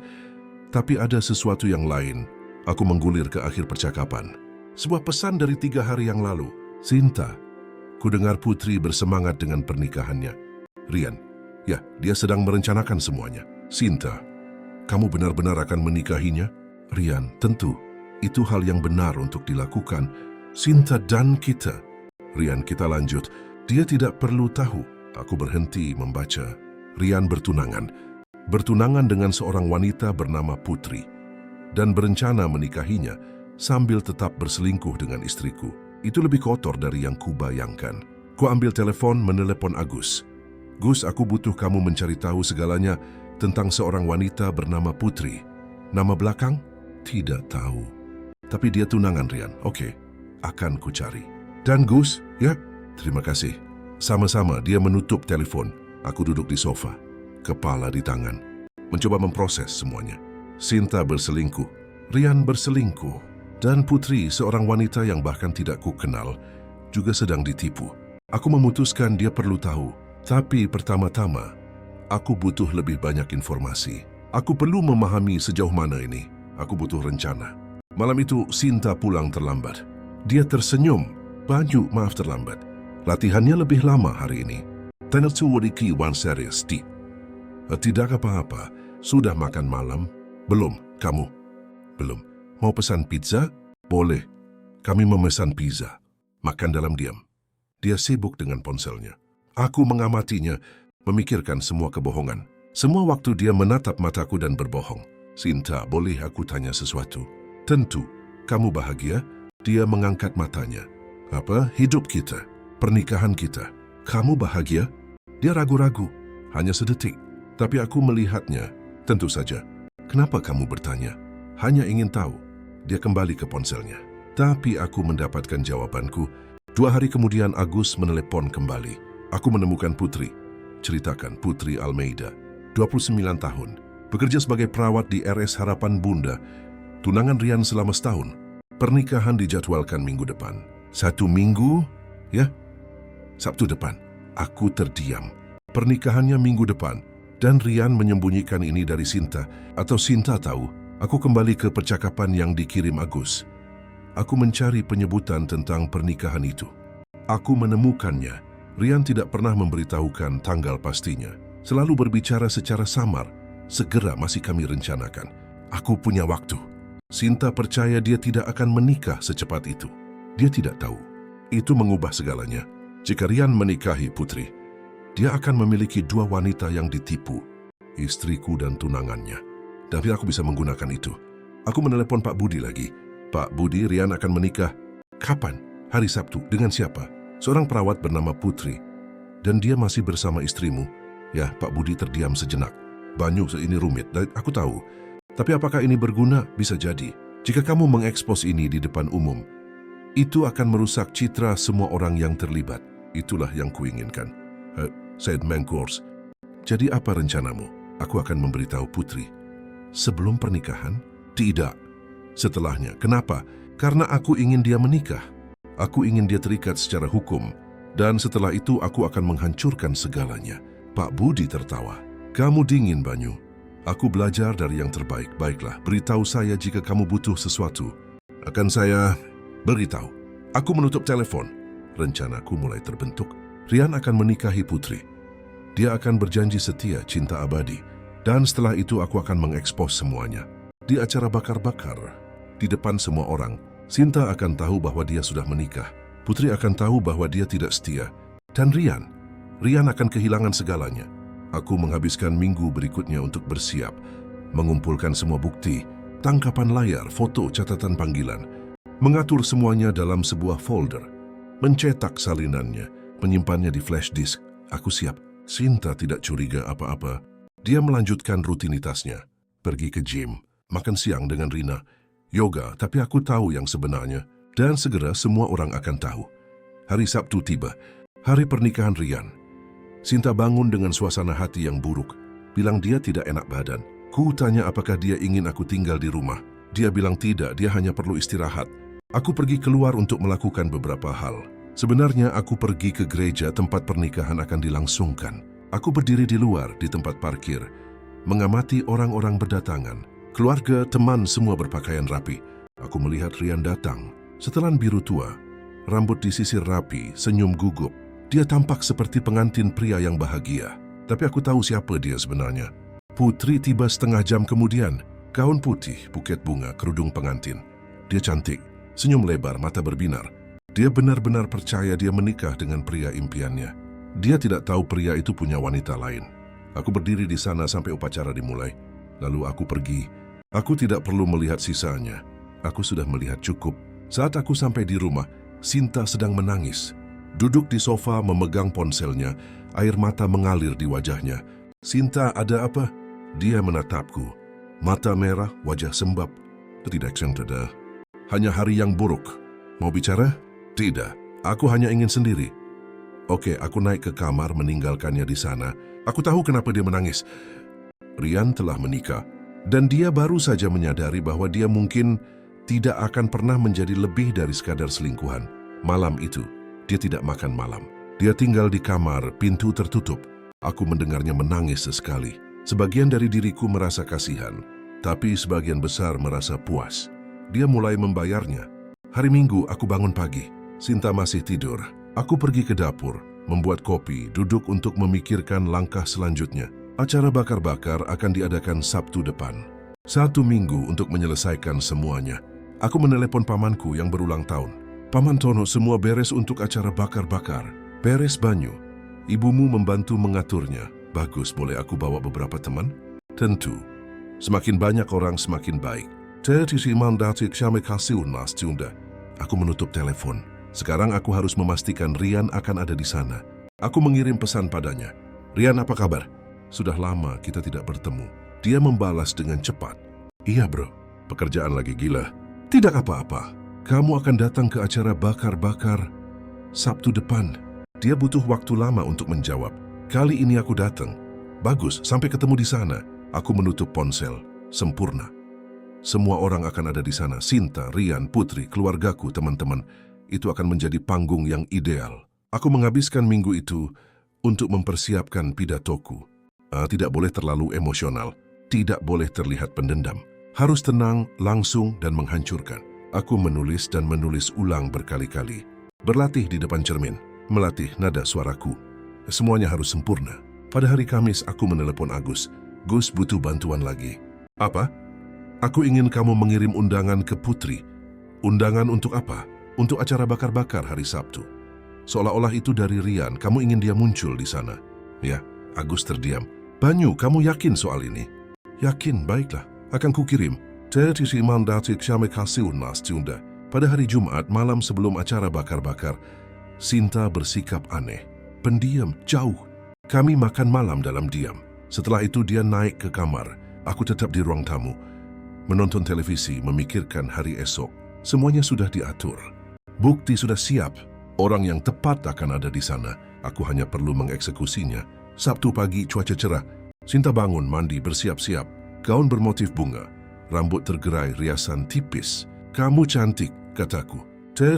Tapi ada sesuatu yang lain. Aku menggulir ke akhir percakapan. Sebuah pesan dari 3 hari yang lalu. Sinta, ku dengar Putri bersemangat dengan pernikahannya. Rian, ya, dia sedang merencanakan semuanya. Sinta, kamu benar-benar akan menikahinya? Rian, tentu. Itu hal yang benar untuk dilakukan. Sinta dan kita. Rian, kita lanjut. Dia tidak perlu tahu. Aku berhenti membaca. Rian bertunangan. Bertunangan dengan seorang wanita bernama Putri. Dan berencana menikahinya sambil tetap berselingkuh dengan istriku. Itu lebih kotor dari yang kubayangkan. Ku ambil telepon, menelepon Agus. Gus, aku butuh kamu mencari tahu segalanya tentang seorang wanita bernama Putri. Nama belakang? Tidak tahu. Tapi dia tunangan Rian. Oke, akan ku cari. Dan Gus, ya, terima kasih. Sama-sama dia menutup telepon. Aku duduk di sofa, kepala di tangan, mencoba memproses semuanya. Sinta berselingkuh, Rian berselingkuh, dan Putri, seorang wanita yang bahkan tidak ku kenal, juga sedang ditipu. Aku memutuskan dia perlu tahu. Tapi pertama-tama, aku butuh lebih banyak informasi. Aku perlu memahami sejauh mana ini. Aku butuh rencana. Malam itu, Sinta pulang terlambat. Dia tersenyum. Banyu, maaf terlambat. Latihannya lebih lama hari ini. Tidak apa-apa. Sudah makan malam? Belum. Kamu? Belum. Mau pesan pizza? Boleh. Kami memesan pizza. Makan dalam diam. Dia sibuk dengan ponselnya. Aku mengamatinya, memikirkan semua kebohongan. Semua waktu dia menatap mataku dan berbohong. Sinta, boleh aku tanya sesuatu? Tentu. Kamu bahagia? Dia mengangkat matanya. Apa? Hidup kita. Pernikahan kita. Kamu bahagia? Dia ragu-ragu. Hanya sedetik. Tapi aku melihatnya. Tentu saja. Kenapa kamu bertanya? Hanya ingin tahu. Dia kembali ke ponselnya. Tapi aku mendapatkan jawabanku. 2 hari kemudian Agus menelepon kembali. Aku menemukan Putri. Ceritakan Putri Almeida. 29 tahun. Bekerja sebagai perawat di RS Harapan Bunda. Tunangan Rian selama setahun. Pernikahan dijadwalkan minggu depan. 1 minggu? Ya? Sabtu depan. Aku terdiam. Pernikahannya minggu depan. Dan Rian menyembunyikan ini dari Sinta. Atau Sinta tahu, aku kembali ke percakapan yang dikirim Agus. Aku mencari penyebutan tentang pernikahan itu. Aku menemukannya. Rian tidak pernah memberitahukan tanggal pastinya. Selalu berbicara secara samar. Segera masih kami rencanakan. Aku punya waktu. Sinta percaya dia tidak akan menikah secepat itu. Dia tidak tahu. Itu mengubah segalanya. Jika Rian menikahi Putri, dia akan memiliki 2 wanita yang ditipu, istriku dan tunangannya. Tapi aku bisa menggunakan itu. Aku menelepon Pak Budi lagi. Pak Budi, Rian akan menikah. Kapan? Hari Sabtu. Dengan siapa? Seorang perawat bernama Putri. Dan dia masih bersama istrimu. Ya, Pak Budi terdiam sejenak. Banyu, ini rumit, dan aku tahu. Tapi apakah ini berguna? Bisa jadi. Jika kamu mengekspos ini di depan umum, itu akan merusak citra semua orang yang terlibat. Itulah yang kuinginkan. Said Mengkors. Jadi apa rencanamu? Aku akan memberitahu Putri. Sebelum pernikahan? Tidak. Setelahnya. Kenapa? Karena aku ingin dia menikah. Aku ingin dia terikat secara hukum. Dan setelah itu aku akan menghancurkan segalanya. Pak Budi tertawa. Kamu dingin, Banyu. Aku belajar dari yang terbaik. Baiklah, beritahu saya jika kamu butuh sesuatu. Akan saya beritahu. Aku menutup telepon. Rencanaku mulai terbentuk. Rian akan menikahi Putri. Dia akan berjanji setia, cinta abadi. Dan setelah itu aku akan mengekspos semuanya. Di acara bakar-bakar, di depan semua orang, Sinta akan tahu bahwa dia sudah menikah. Putri akan tahu bahwa dia tidak setia. Dan Rian akan kehilangan segalanya. Aku menghabiskan minggu berikutnya untuk bersiap, mengumpulkan semua bukti, tangkapan layar, foto, catatan panggilan, mengatur semuanya dalam sebuah folder, mencetak salinannya, menyimpannya di flash disk. Aku siap. Sinta tidak curiga apa-apa. Dia melanjutkan rutinitasnya. Pergi ke gym, makan siang dengan Rina, yoga, tapi aku tahu yang sebenarnya. Dan segera semua orang akan tahu. Hari Sabtu tiba, hari pernikahan Rian. Sinta bangun dengan suasana hati yang buruk. Bilang dia tidak enak badan. Ku tanya apakah dia ingin aku tinggal di rumah. Dia bilang tidak, dia hanya perlu istirahat. Aku pergi keluar untuk melakukan beberapa hal. Sebenarnya aku pergi ke gereja tempat pernikahan akan dilangsungkan. Aku berdiri di luar di tempat parkir, mengamati orang-orang berdatangan. Keluarga, teman semua berpakaian rapi. Aku melihat Rian datang. Setelan biru tua, rambut disisir rapi, senyum gugup. Dia tampak seperti pengantin pria yang bahagia. Tapi aku tahu siapa dia sebenarnya. Putri tiba setengah jam kemudian. Gaun putih, buket bunga, kerudung pengantin. Dia cantik, senyum lebar, mata berbinar. Dia benar-benar percaya dia menikah dengan pria impiannya. Dia tidak tahu pria itu punya wanita lain. Aku berdiri di sana sampai upacara dimulai. Lalu aku pergi. Aku tidak perlu melihat sisanya. Aku sudah melihat cukup. Saat aku sampai di rumah, Sinta sedang menangis. Duduk di sofa memegang ponselnya, air mata mengalir di wajahnya. Sinta, ada apa? Dia menatapku. Mata merah, wajah sembab. Tidak, Sinta. Hanya hari yang buruk. Mau bicara? Tidak, aku hanya ingin sendiri. Oke, aku naik ke kamar meninggalkannya di sana. Aku tahu kenapa dia menangis. Rian telah menikah, dan dia baru saja menyadari bahwa dia mungkin tidak akan pernah menjadi lebih dari sekadar selingkuhan. Malam itu, dia tidak makan malam. Dia tinggal di kamar, pintu tertutup. Aku mendengarnya menangis sesekali. Sebagian dari diriku merasa kasihan, tapi sebagian besar merasa puas. Dia mulai membayarnya. Hari Minggu, aku bangun pagi. Sinta masih tidur. Aku pergi ke dapur, membuat kopi, duduk untuk memikirkan langkah selanjutnya. Acara bakar-bakar akan diadakan Sabtu depan. 1 minggu untuk menyelesaikan semuanya. Aku menelepon pamanku yang berulang tahun. Paman Tono, semua beres untuk acara bakar-bakar. Beres banyu. Ibumu membantu mengaturnya. Bagus, boleh aku bawa beberapa teman? Tentu. Semakin banyak orang semakin baik. Aku menutup telepon. Sekarang aku harus memastikan Rian akan ada di sana. Aku mengirim pesan padanya. Rian, apa kabar? Sudah lama kita tidak bertemu. Dia membalas dengan cepat. Iya bro, pekerjaan lagi gila. Tidak apa-apa. Kamu akan datang ke acara bakar-bakar Sabtu depan. Dia butuh waktu lama untuk menjawab. Kali ini aku datang. Bagus, sampai ketemu di sana. Aku menutup ponsel. Sempurna. Semua orang akan ada di sana. Sinta, Rian, Putri, keluargaku, teman-teman. Itu akan menjadi panggung yang ideal. Aku menghabiskan minggu itu untuk mempersiapkan pidatoku. Tidak boleh terlalu emosional. Tidak boleh terlihat pendendam. Harus tenang, langsung, dan menghancurkan. Aku menulis dan menulis ulang berkali-kali. Berlatih di depan cermin. Melatih nada suaraku. Semuanya harus sempurna. Pada hari Kamis, aku menelepon Agus. Gus butuh bantuan lagi. Apa? Aku ingin kamu mengirim undangan ke Putri. Undangan untuk apa? Untuk acara bakar-bakar hari Sabtu. Seolah-olah itu dari Rian, kamu ingin dia muncul di sana. Ya, Agus terdiam. Banyu, kamu yakin soal ini? Yakin, baiklah. Akan kukirim. Pada hari Jumat, malam sebelum acara bakar-bakar, Sinta bersikap aneh. Pendiam, jauh. Kami makan malam dalam diam. Setelah itu dia naik ke kamar. Aku tetap di ruang tamu. Menonton televisi, memikirkan hari esok. Semuanya sudah diatur. Bukti sudah siap. Orang yang tepat akan ada di sana. Aku hanya perlu mengeksekusinya. Sabtu pagi, cuaca cerah. Sinta bangun, mandi, bersiap-siap. Gaun bermotif bunga. Rambut tergerai, riasan tipis. Kamu cantik, kataku. Dia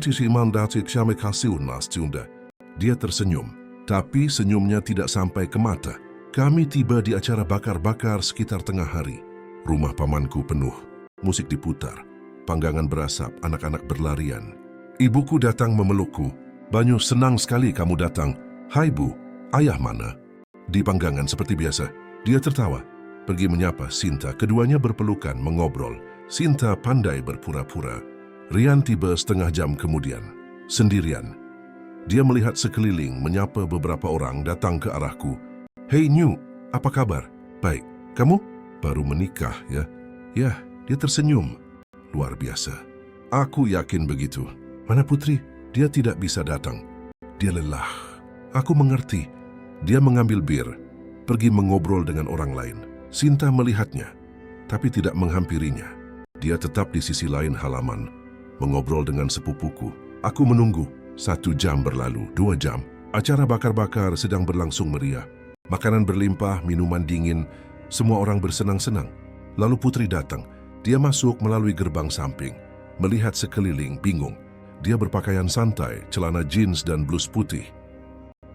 tersenyum. Tapi senyumnya tidak sampai ke mata. Kami tiba di acara bakar-bakar sekitar tengah hari. Rumah pamanku penuh. Musik diputar. Panggangan berasap, anak-anak berlarian. Ibuku datang memelukku. Banyu, senang sekali kamu datang. Hai Bu, ayah mana? Di panggangan seperti biasa. Dia tertawa. Pergi menyapa Sinta. Keduanya berpelukan, mengobrol. Sinta pandai berpura-pura. Rian tiba setengah jam kemudian. Sendirian. Dia melihat sekeliling, menyapa beberapa orang datang ke arahku. Hei New, apa kabar? Baik. Kamu? Baru menikah, ya? Ya, dia tersenyum. Luar biasa. Aku yakin begitu. Mana Putri? Dia tidak bisa datang. Dia lelah. Aku mengerti. Dia mengambil bir, pergi mengobrol dengan orang lain. Sinta melihatnya, tapi tidak menghampirinya. Dia tetap di sisi lain halaman, mengobrol dengan sepupuku. Aku menunggu. 1 jam berlalu, 2 jam. Acara bakar-bakar sedang berlangsung meriah. Makanan berlimpah, minuman dingin, semua orang bersenang-senang. Lalu Putri datang. Dia masuk melalui gerbang samping, melihat sekeliling, bingung. Dia berpakaian santai, celana jeans dan blus putih.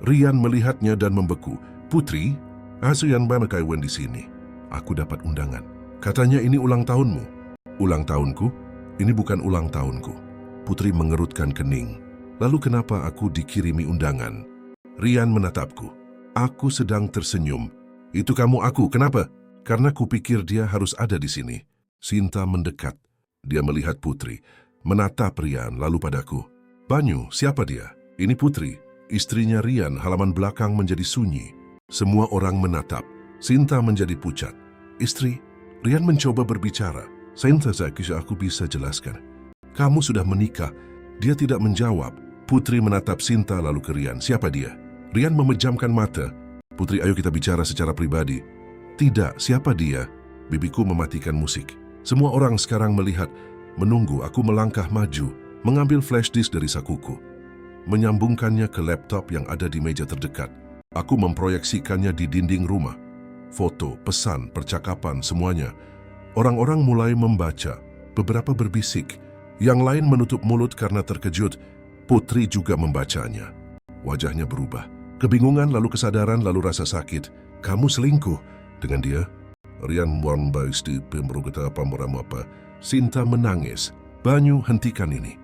Rian melihatnya dan membeku. Putri, Asian Banakaiwan di sini. Aku dapat undangan. Katanya ini ulang tahunmu. Ulang tahunku? Ini bukan ulang tahunku. Putri mengerutkan kening. Lalu kenapa aku dikirimi undangan? Rian menatapku. Aku sedang tersenyum. Itu kamu aku, kenapa? Karena kupikir dia harus ada di sini. Sinta mendekat. Dia melihat Putri, menatap Rian lalu padaku. Banyu, siapa dia? Ini Putri, istrinya Rian. Halaman belakang menjadi sunyi. Semua orang menatap. Sinta menjadi pucat. Istri, Rian mencoba berbicara. Sinta, aku bisa jelaskan. Kamu sudah menikah. Dia tidak menjawab. Putri menatap Sinta lalu ke Rian. Siapa dia? Rian memejamkan mata. Putri, ayo kita bicara secara pribadi. Tidak, siapa dia? Bibiku mematikan musik. Semua orang sekarang melihat, menunggu. Aku melangkah maju, mengambil flash disk dari sakuku. Menyambungkannya ke laptop yang ada di meja terdekat. Aku memproyeksikannya di dinding rumah. Foto, pesan, percakapan, semuanya. Orang-orang mulai membaca. Beberapa berbisik. Yang lain menutup mulut karena terkejut. Putri juga membacanya. Wajahnya berubah. Kebingungan, lalu kesadaran, lalu rasa sakit. Kamu selingkuh dengan dia? Rian Wanbaisti pemberogeta apa. Sinta menangis. Banyu, hentikan ini.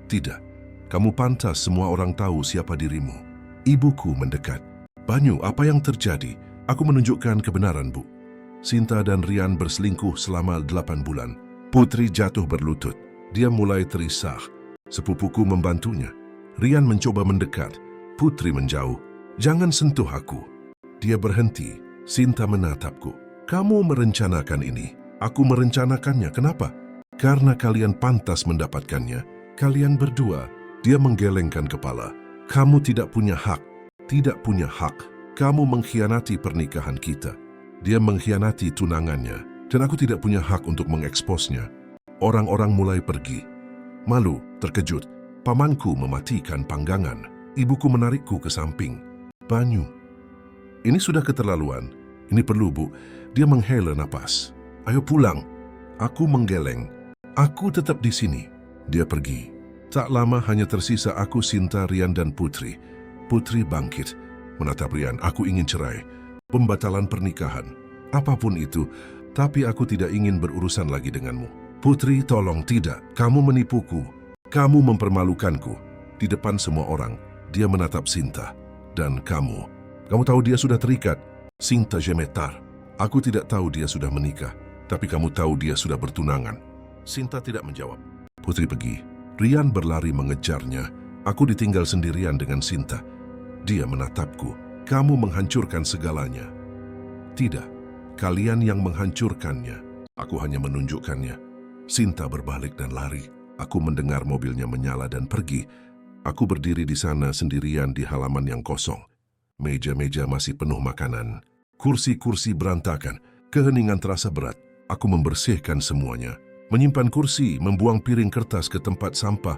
Tidak. Kamu pantas semua orang tahu siapa dirimu. Ibuku mendekat. Banyu, apa yang terjadi? Aku menunjukkan kebenaran, Bu. Sinta dan Rian berselingkuh selama 8 bulan. Putri jatuh berlutut. Dia mulai terisah. Sepupuku membantunya. Rian mencoba mendekat. Putri menjauh. Jangan sentuh aku. Dia berhenti. Sinta menatapku. Kamu merencanakan ini. Aku merencanakannya. Kenapa? Karena kalian pantas mendapatkannya. Kalian berdua. Dia menggelengkan kepala. Kamu tidak punya hak. Tidak punya hak. Kamu mengkhianati pernikahan kita. Dia mengkhianati tunangannya. Dan aku tidak punya hak untuk mengeksposnya. Orang-orang mulai pergi. Malu, terkejut. Pamanku mematikan panggangan. Ibuku menarikku ke samping. Banyu. Ini sudah keterlaluan. Ini perlu, Bu. Dia menghela napas. Ayo pulang. Aku menggeleng. Aku tetap di sini. Dia pergi. Tak lama hanya tersisa aku, Sinta, Rian, dan Putri. Putri bangkit. Menatap Rian, aku ingin cerai. Pembatalan pernikahan. Apapun itu, tapi aku tidak ingin berurusan lagi denganmu. Putri, tolong tidak. Kamu menipuku. Kamu mempermalukanku. Di depan semua orang, dia menatap Sinta. Dan kamu. Kamu tahu dia sudah terikat. Sinta gemetar. Aku tidak tahu dia sudah menikah. Tapi kamu tahu dia sudah bertunangan. Sinta tidak menjawab. Putri pergi. Rian berlari mengejarnya. Aku ditinggal sendirian dengan Sinta. Dia menatapku. Kamu menghancurkan segalanya. Tidak. Kalian yang menghancurkannya. Aku hanya menunjukkannya. Sinta berbalik dan lari. Aku mendengar mobilnya menyala dan pergi. Aku berdiri di sana sendirian di halaman yang kosong. Meja-meja masih penuh makanan. Kursi-kursi berantakan. Keheningan terasa berat. Aku membersihkan semuanya. Menyimpan kursi, membuang piring kertas ke tempat sampah,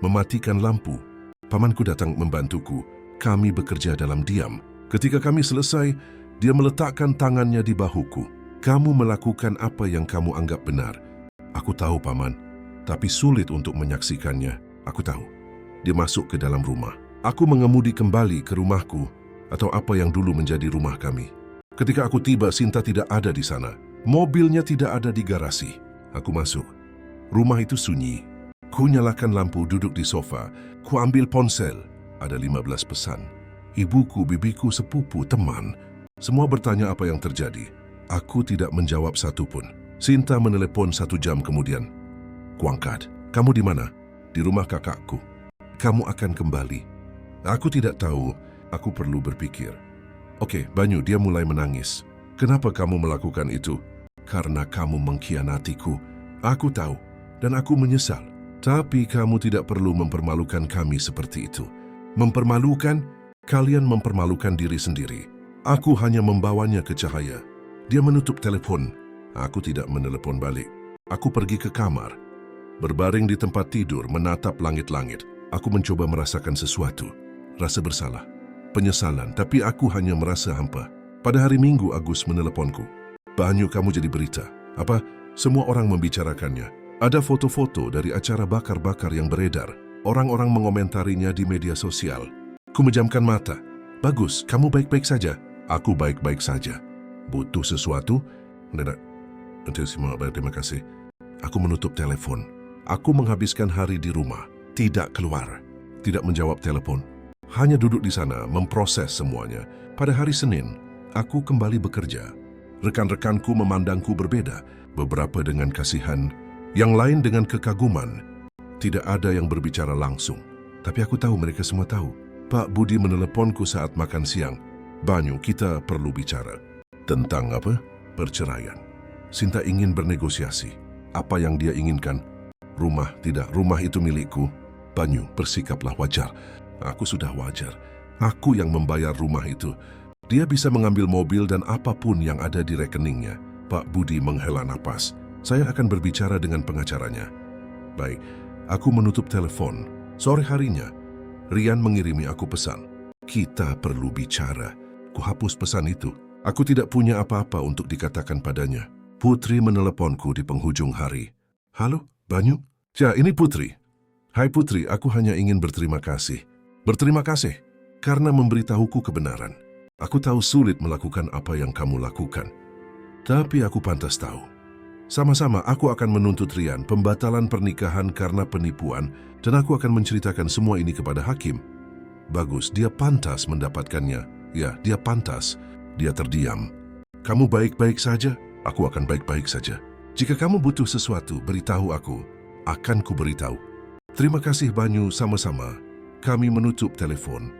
mematikan lampu. Pamanku datang membantuku. Kami bekerja dalam diam. Ketika kami selesai, dia meletakkan tangannya di bahuku. Kamu melakukan apa yang kamu anggap benar. Aku tahu, Paman, tapi sulit untuk menyaksikannya. Aku tahu. Dia masuk ke dalam rumah. Aku mengemudi kembali ke rumahku, atau apa yang dulu menjadi rumah kami. Ketika aku tiba, Sinta tidak ada di sana. Mobilnya tidak ada di garasi. Aku masuk. Rumah itu sunyi. Ku nyalakan lampu, duduk di sofa. Ku ambil ponsel. Ada 15 pesan. Ibuku, bibiku, sepupu, teman. Semua bertanya apa yang terjadi. Aku tidak menjawab satupun. Sinta menelepon 1 jam kemudian. Kuangkat. Kamu di mana? Di rumah kakakku. Kamu akan kembali. Aku tidak tahu. Aku perlu berpikir. Oke, Banyu, dia mulai menangis. Kenapa kamu melakukan itu? Karena kamu mengkhianatiku. Aku tahu. Dan aku menyesal. Tapi kamu tidak perlu mempermalukan kami seperti itu. Mempermalukan? Kalian mempermalukan diri sendiri. Aku hanya membawanya ke cahaya. Dia menutup telepon. Aku tidak menelepon balik. Aku pergi ke kamar. Berbaring di tempat tidur, menatap langit-langit. Aku mencoba merasakan sesuatu. Rasa bersalah. Penyesalan, tapi aku hanya merasa hampa. Pada hari Minggu, Agus meneleponku. Banyu, kamu jadi berita. Apa? Semua orang membicarakannya. Ada foto-foto dari acara bakar-bakar yang beredar. Orang-orang mengomentarinya di media sosial. Ku menjamkan mata. Bagus, kamu baik-baik saja. Aku baik-baik saja. Butuh sesuatu? Terima kasih. Aku menutup telepon. Aku menghabiskan hari di rumah. Tidak keluar. Tidak menjawab telepon. Hanya duduk di sana, memproses semuanya. Pada hari Senin, aku kembali bekerja. Rekan-rekanku memandangku berbeda. Beberapa dengan kasihan, yang lain dengan kekaguman. Tidak ada yang berbicara langsung. Tapi aku tahu mereka semua tahu. Pak Budi meneleponku saat makan siang. Banyu, kita perlu bicara. Tentang apa? Perceraian. Sinta ingin bernegosiasi. Apa yang dia inginkan? Rumah, tidak. Rumah itu milikku. Banyu, bersikaplah wajar. Aku sudah wajar. Aku yang membayar rumah itu. Dia bisa mengambil mobil dan apapun yang ada di rekeningnya. Pak Budi menghela napas. Saya akan berbicara dengan pengacaranya. Baik, aku menutup telepon. Sore harinya, Rian mengirimi aku pesan. Kita perlu bicara. Kuhapus pesan itu. Aku tidak punya apa-apa untuk dikatakan padanya. Putri meneleponku di penghujung hari. Halo, Banyu? Ya, ini Putri. Hai Putri, aku hanya ingin berterima kasih. Berterima kasih karena memberitahuku kebenaran. Aku tahu sulit melakukan apa yang kamu lakukan. Tapi aku pantas tahu. Sama-sama aku akan menuntut Rian pembatalan pernikahan karena penipuan dan aku akan menceritakan semua ini kepada hakim. Bagus, dia pantas mendapatkannya. Ya, dia pantas. Dia terdiam. Kamu baik-baik saja? Aku akan baik-baik saja. Jika kamu butuh sesuatu, beritahu aku. Akan kuberitahu. Terima kasih Banyu, sama-sama. Kami menutup telepon.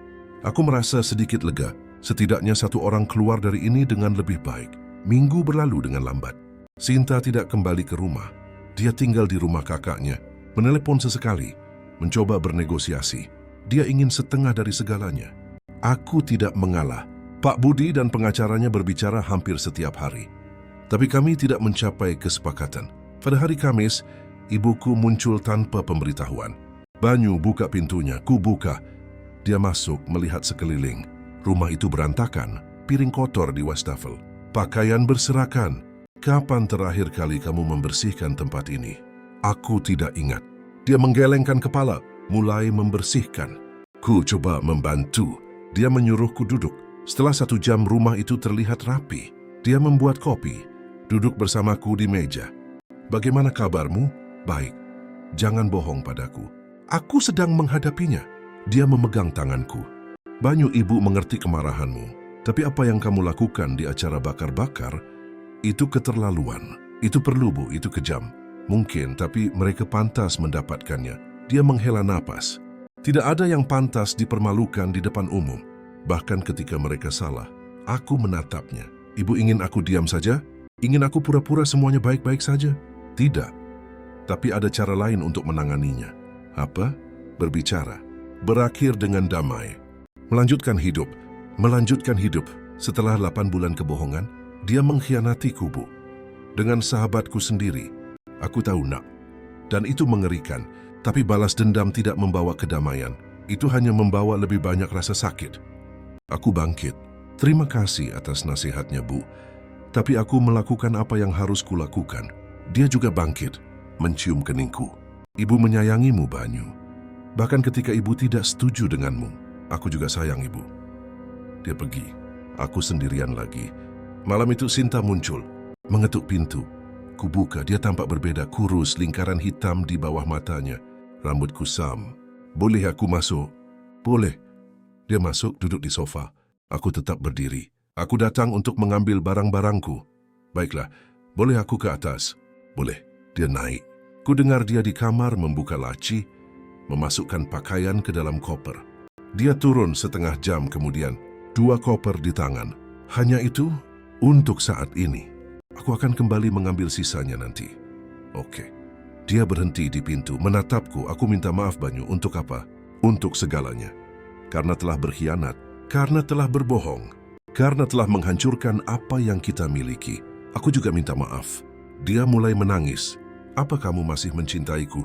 Aku merasa sedikit lega. Setidaknya satu orang keluar dari ini dengan lebih baik. Minggu berlalu dengan lambat. Sinta tidak kembali ke rumah. Dia tinggal di rumah kakaknya, menelepon sesekali, mencoba bernegosiasi. Dia ingin setengah dari segalanya. Aku tidak mengalah. Pak Budi dan pengacaranya berbicara hampir setiap hari. Tapi kami tidak mencapai kesepakatan. Pada hari Kamis, ibuku muncul tanpa pemberitahuan. Banyu, buka pintunya. Ku buka. Dia masuk melihat sekeliling. Rumah itu berantakan, piring kotor di wastafel, pakaian berserakan. Kapan terakhir kali kamu membersihkan tempat ini? Aku tidak ingat. Dia menggelengkan kepala, mulai membersihkan. Ku coba membantu. Dia menyuruhku duduk. Setelah 1 jam rumah itu terlihat rapi. Dia membuat kopi, duduk bersamaku di meja. Bagaimana kabarmu? Baik. Jangan bohong padaku. Aku sedang menghadapinya. Dia memegang tanganku. Banyu, ibu mengerti kemarahanmu. Tapi apa yang kamu lakukan di acara bakar-bakar, itu keterlaluan. Itu perlu, Bu, itu kejam. Mungkin, tapi mereka pantas mendapatkannya. Dia menghela napas. Tidak ada yang pantas dipermalukan di depan umum. Bahkan ketika mereka salah, aku menatapnya. Ibu ingin aku diam saja? Ingin aku pura-pura semuanya baik-baik saja? Tidak. Tapi ada cara lain untuk menanganinya. Apa? Berbicara. Berakhir dengan damai. Melanjutkan hidup. Melanjutkan hidup. Setelah 8 bulan kebohongan, dia mengkhianatiku, Bu. Dengan sahabatku sendiri. Aku tahu, Nak. Dan itu mengerikan. Tapi balas dendam tidak membawa kedamaian. Itu hanya membawa lebih banyak rasa sakit. Aku bangkit. Terima kasih atas nasihatnya, Bu. Tapi aku melakukan apa yang harus kulakukan. Dia juga bangkit, mencium keningku. Ibu menyayangimu, Banyu. Bahkan ketika ibu tidak setuju denganmu. Aku juga sayang ibu. Dia pergi. Aku sendirian lagi. Malam itu Sinta muncul, mengetuk pintu. Kubuka, dia tampak berbeda, kurus, lingkaran hitam di bawah matanya. Rambut kusam. Boleh aku masuk? Boleh. Dia masuk, duduk di sofa. Aku tetap berdiri. Aku datang untuk mengambil barang-barangku. Baiklah, boleh aku ke atas? Boleh. Dia naik. Ku dengar dia di kamar membuka laci, memasukkan pakaian ke dalam koper. Dia turun setengah jam kemudian, 2 koper di tangan. Hanya itu, untuk saat ini. Aku akan kembali mengambil sisanya nanti. Oke. Dia berhenti di pintu, menatapku. Aku minta maaf, Banyu. Untuk apa? Untuk segalanya. Karena telah berkhianat, karena telah berbohong, karena telah menghancurkan apa yang kita miliki. Aku juga minta maaf. Dia mulai menangis. Apa kamu masih mencintaiku?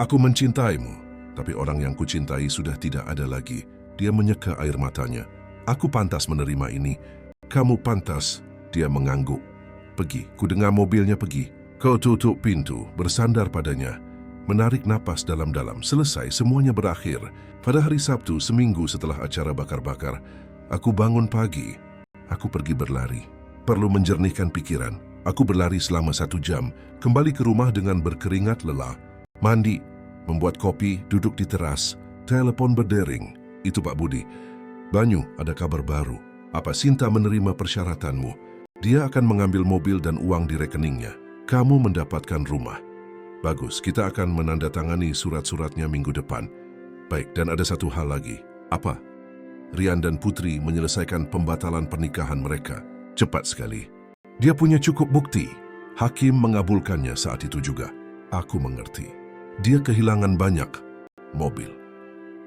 Aku mencintaimu. Tapi orang yang kucintai sudah tidak ada lagi. Dia menyeka air matanya. Aku pantas menerima ini. Kamu pantas. Dia mengangguk. Pergi. Ku dengar mobilnya pergi. Kau tutup pintu, bersandar padanya. Menarik napas dalam-dalam. Selesai, semuanya berakhir. Pada hari Sabtu, seminggu setelah acara bakar-bakar, aku bangun pagi. Aku pergi berlari. Perlu menjernihkan pikiran. Aku berlari selama 1 jam. Kembali ke rumah dengan berkeringat lelah. Mandi. Membuat kopi, duduk di teras, telepon berdering. Itu Pak Budi. Banyu, ada kabar baru. Apa Sinta menerima persyaratanmu? Dia akan mengambil mobil dan uang di rekeningnya. Kamu mendapatkan rumah. Bagus, kita akan menandatangani surat-suratnya minggu depan. Baik, dan ada satu hal lagi. Apa? Rian dan Putri menyelesaikan pembatalan pernikahan mereka. Cepat sekali. Dia punya cukup bukti. Hakim mengabulkannya saat itu juga. Aku mengerti. Dia kehilangan banyak mobil,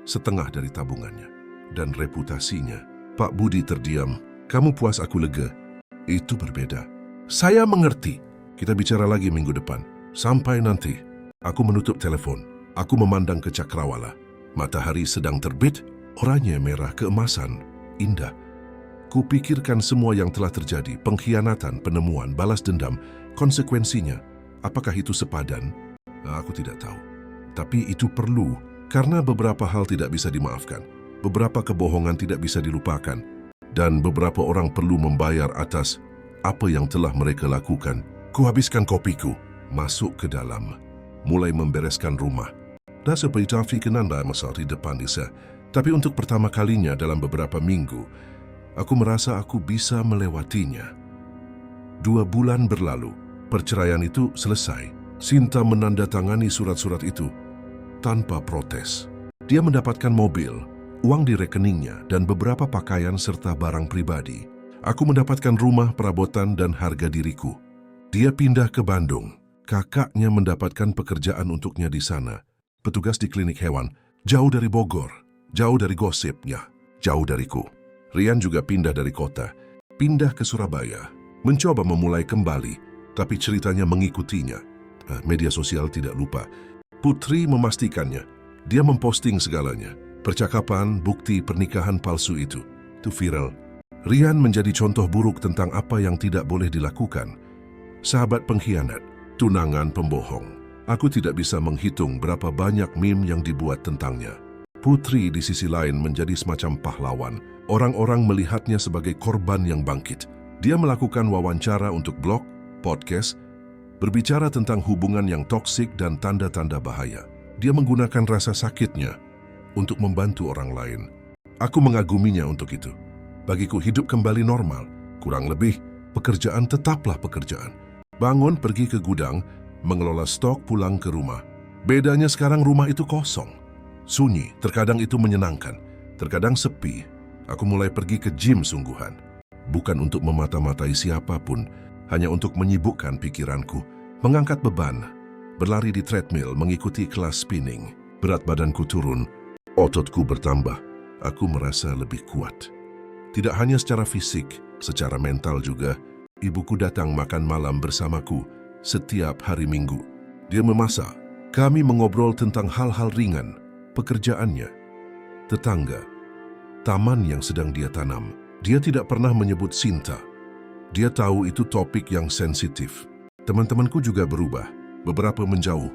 setengah dari tabungannya, dan reputasinya. Pak Budi terdiam. Kamu puas, aku lega. Itu berbeda. Saya mengerti. Kita bicara lagi minggu depan. Sampai nanti. Aku menutup telepon. Aku memandang ke cakrawala. Matahari sedang terbit, oranye merah keemasan, indah. Kupikirkan semua yang telah terjadi, pengkhianatan, penemuan, balas dendam, konsekuensinya. Apakah itu sepadan? Aku tidak tahu. Tapi itu perlu, karena beberapa hal tidak bisa dimaafkan. Beberapa kebohongan tidak bisa dilupakan. Dan beberapa orang perlu membayar atas apa yang telah mereka lakukan. Kuhabiskan kopiku, masuk ke dalam, mulai membereskan rumah. Dah seperti Kenanda masal di depan desa. Tapi untuk pertama kalinya dalam beberapa minggu, Aku merasa aku bisa melewatinya. 2 bulan berlalu, perceraian itu selesai. Sinta menandatangani surat-surat itu tanpa protes. Dia mendapatkan mobil, uang di rekeningnya, dan beberapa pakaian serta barang pribadi. Aku mendapatkan rumah, perabotan, dan harga diriku. Dia pindah ke Bandung. Kakaknya mendapatkan pekerjaan untuknya di sana. Petugas di klinik hewan, jauh dari Bogor, jauh dari gosipnya, jauh dariku. Rian juga pindah dari kota, pindah ke Surabaya, mencoba memulai kembali, tapi ceritanya mengikutinya. Media sosial tidak lupa. Putri memastikannya. Dia memposting segalanya. Percakapan, bukti pernikahan palsu itu viral. Rian menjadi contoh buruk tentang apa yang tidak boleh dilakukan. Sahabat pengkhianat, tunangan pembohong. Aku tidak bisa menghitung berapa banyak meme yang dibuat tentangnya. Putri di sisi lain menjadi semacam pahlawan. Orang-orang melihatnya sebagai korban yang bangkit. Dia melakukan wawancara untuk blog, podcast, berbicara tentang hubungan yang toksik dan tanda-tanda bahaya. Dia menggunakan rasa sakitnya untuk membantu orang lain. Aku mengaguminya untuk itu. Bagiku hidup kembali normal. Kurang lebih, pekerjaan tetaplah pekerjaan. Bangun, pergi ke gudang, mengelola stok, pulang ke rumah. Bedanya sekarang rumah itu kosong. Sunyi, terkadang itu menyenangkan. Terkadang sepi. Aku mulai pergi ke gym sungguhan. Bukan untuk memata-matai siapapun, hanya untuk menyibukkan pikiranku. Mengangkat beban, berlari di treadmill, mengikuti kelas spinning. Berat badanku turun, ototku bertambah. Aku merasa lebih kuat. Tidak hanya secara fisik, secara mental juga. Ibuku datang makan malam bersamaku setiap hari Minggu. Dia memasak. Kami mengobrol tentang hal-hal ringan, pekerjaannya, tetangga, taman yang sedang dia tanam. Dia tidak pernah menyebut Sinta. Dia tahu itu topik yang sensitif. Teman-temanku juga berubah. Beberapa menjauh.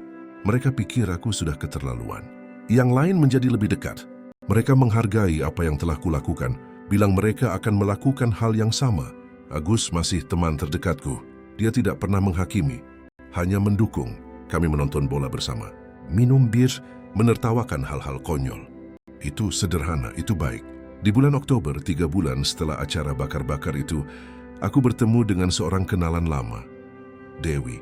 Mereka pikir aku sudah keterlaluan. Yang lain menjadi lebih dekat. Mereka menghargai apa yang telah kulakukan. Bilang mereka akan melakukan hal yang sama. Agus masih teman terdekatku. Dia tidak pernah menghakimi. Hanya mendukung. Kami menonton bola bersama. Minum bir, menertawakan hal-hal konyol. Itu sederhana, itu baik. Di bulan Oktober, 3 bulan setelah acara bakar-bakar itu, aku bertemu dengan seorang kenalan lama, Dewi.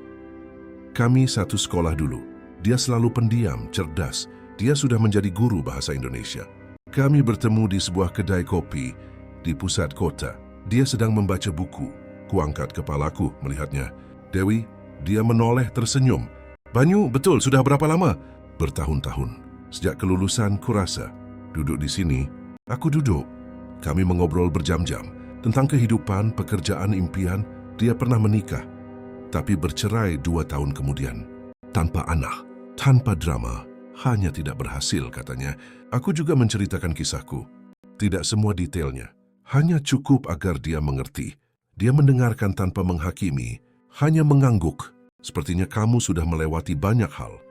Kami satu sekolah dulu. Dia selalu pendiam, cerdas. Dia sudah menjadi guru bahasa Indonesia. Kami bertemu di sebuah kedai kopi di pusat kota. Dia sedang membaca buku. Kuangkat kepalaku melihatnya. Dewi, dia menoleh tersenyum. Banyu, betul, sudah berapa lama? Bertahun-tahun. Sejak kelulusan, kurasa. Duduk di sini, aku duduk. Kami mengobrol berjam-jam tentang kehidupan, pekerjaan, impian. Dia pernah menikah, tapi bercerai 2 tahun kemudian. Tanpa anak, tanpa drama, hanya tidak berhasil katanya. Aku juga menceritakan kisahku. Tidak semua detailnya, hanya cukup agar dia mengerti. Dia mendengarkan tanpa menghakimi, hanya mengangguk. Sepertinya kamu sudah melewati banyak hal.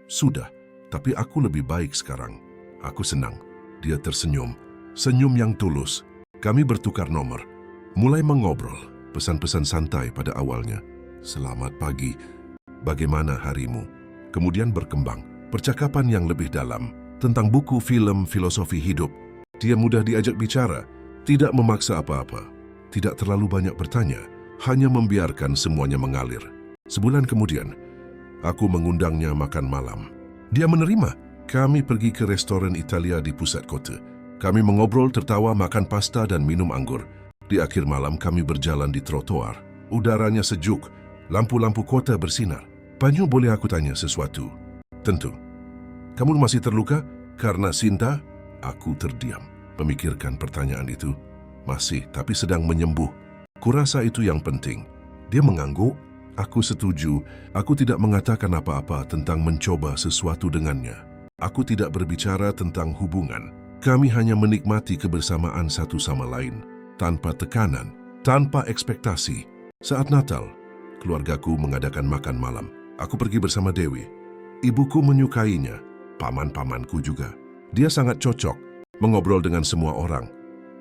Sudah, tapi aku lebih baik sekarang. Aku senang. Dia tersenyum, senyum yang tulus. Kami bertukar nomor, mulai mengobrol, pesan-pesan santai pada awalnya. Selamat pagi, bagaimana harimu? Kemudian berkembang, percakapan yang lebih dalam, tentang buku, film, filosofi hidup. Dia mudah diajak bicara, tidak memaksa apa-apa, tidak terlalu banyak bertanya, hanya membiarkan semuanya mengalir. Sebulan kemudian, aku mengundangnya makan malam. Dia menerima. Kami pergi ke restoran Italia di pusat kota. Kami mengobrol, tertawa, makan pasta dan minum anggur. Di akhir malam kami berjalan di trotoar. Udaranya sejuk, lampu-lampu kota bersinar. Banyu, boleh aku tanya sesuatu? Tentu. Kamu masih terluka karena Sinta? Aku terdiam, memikirkan pertanyaan itu. Masih, tapi sedang menyembuh. Kurasa itu yang penting. Dia mengangguk. Aku setuju. Aku tidak mengatakan apa-apa tentang mencoba sesuatu dengannya. Aku tidak berbicara tentang hubungan. Kami hanya menikmati kebersamaan satu sama lain, tanpa tekanan, tanpa ekspektasi. Saat Natal, keluargaku mengadakan makan malam. Aku pergi bersama Dewi. Ibuku menyukainya, paman-pamanku juga. Dia sangat cocok, mengobrol dengan semua orang,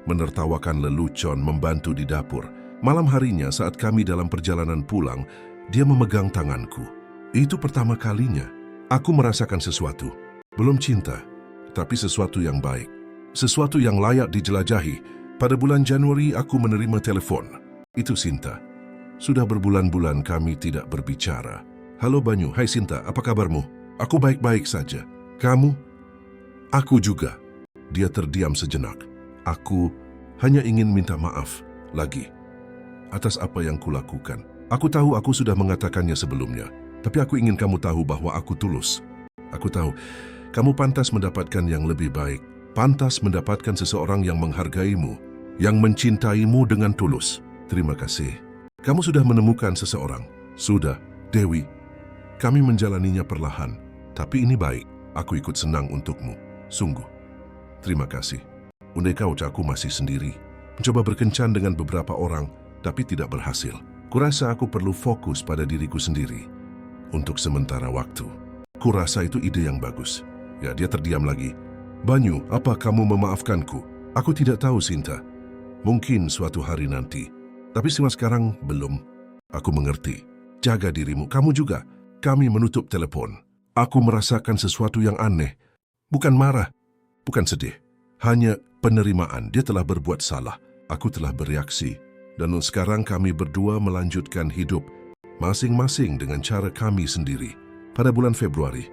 menertawakan lelucon, membantu di dapur. Malam harinya saat kami dalam perjalanan pulang, dia memegang tanganku. Itu pertama kalinya aku merasakan sesuatu. Belum cinta, tapi sesuatu yang baik. Sesuatu yang layak dijelajahi. Pada bulan Januari aku menerima telepon. Itu Sinta. Sudah berbulan-bulan kami tidak berbicara. Halo Banyu, hai Sinta, apa kabarmu? Aku baik-baik saja. Kamu? Aku juga. Dia terdiam sejenak. Aku hanya ingin minta maaf lagi atas apa yang kulakukan. Aku tahu aku sudah mengatakannya sebelumnya, tapi aku ingin kamu tahu bahwa aku tulus. Aku tahu kamu pantas mendapatkan yang lebih baik, pantas mendapatkan seseorang yang menghargaimu, yang mencintaimu dengan tulus. Terima kasih. Kamu sudah menemukan seseorang. Sudah, Dewi. Kami menjalaninya perlahan, tapi ini baik. Aku ikut senang untukmu. Sungguh. Terima kasih. Undai kau aku masih sendiri. Mencoba berkencan dengan beberapa orang, tapi tidak berhasil. Kurasa aku perlu fokus pada diriku sendiri. Untuk sementara waktu. Kurasa itu ide yang bagus. Ya, dia terdiam lagi. Banyu, apa kamu memaafkanku? Aku tidak tahu, Sinta. Mungkin suatu hari nanti. Tapi sekarang belum. Aku mengerti. Jaga dirimu. Kamu juga. Kami menutup telepon. Aku merasakan sesuatu yang aneh. Bukan marah. Bukan sedih. Hanya penerimaan. Dia telah berbuat salah. Aku telah bereaksi. Dan sekarang kami berdua melanjutkan hidup masing-masing dengan cara kami sendiri. Pada bulan Februari,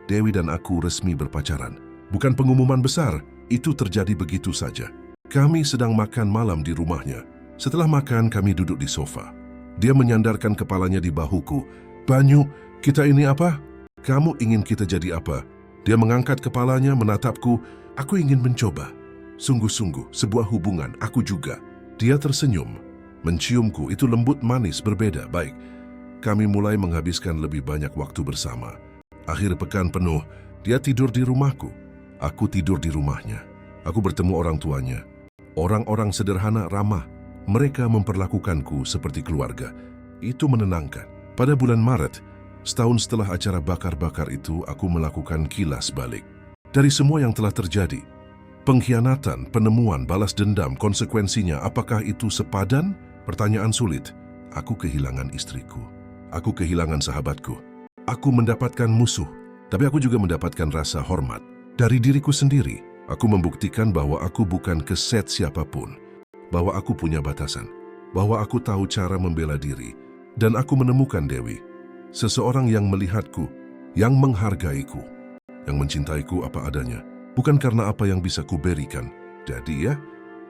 Dewi dan aku resmi berpacaran. Bukan pengumuman besar, itu terjadi begitu saja. Kami sedang makan malam di rumahnya. Setelah makan, kami duduk di sofa. Dia menyandarkan kepalanya di bahuku. Banyu, kita ini apa? Kamu ingin kita jadi apa? Dia mengangkat kepalanya, menatapku. Aku ingin mencoba. Sungguh-sungguh, sebuah hubungan, aku juga. Dia tersenyum. Menciumku, itu lembut manis, berbeda, baik. Kami mulai menghabiskan lebih banyak waktu bersama. Akhir pekan penuh, dia tidur di rumahku. Aku tidur di rumahnya. Aku bertemu orang tuanya. Orang-orang sederhana, ramah. Mereka memperlakukanku seperti keluarga. Itu menenangkan. Pada bulan Maret, setahun setelah acara bakar-bakar itu, aku melakukan kilas balik. Dari semua yang telah terjadi, pengkhianatan, penemuan, balas dendam, konsekuensinya, apakah itu sepadan? Pertanyaan sulit. Aku kehilangan istriku. Aku kehilangan sahabatku. Aku mendapatkan musuh, tapi aku juga mendapatkan rasa hormat. Dari diriku sendiri, aku membuktikan bahwa aku bukan keset siapapun, bahwa aku punya batasan, bahwa aku tahu cara membela diri, dan aku menemukan Dewi. Seseorang yang melihatku, yang menghargaiku, yang mencintaiku apa adanya, bukan karena apa yang bisa kuberikan. Jadi ya,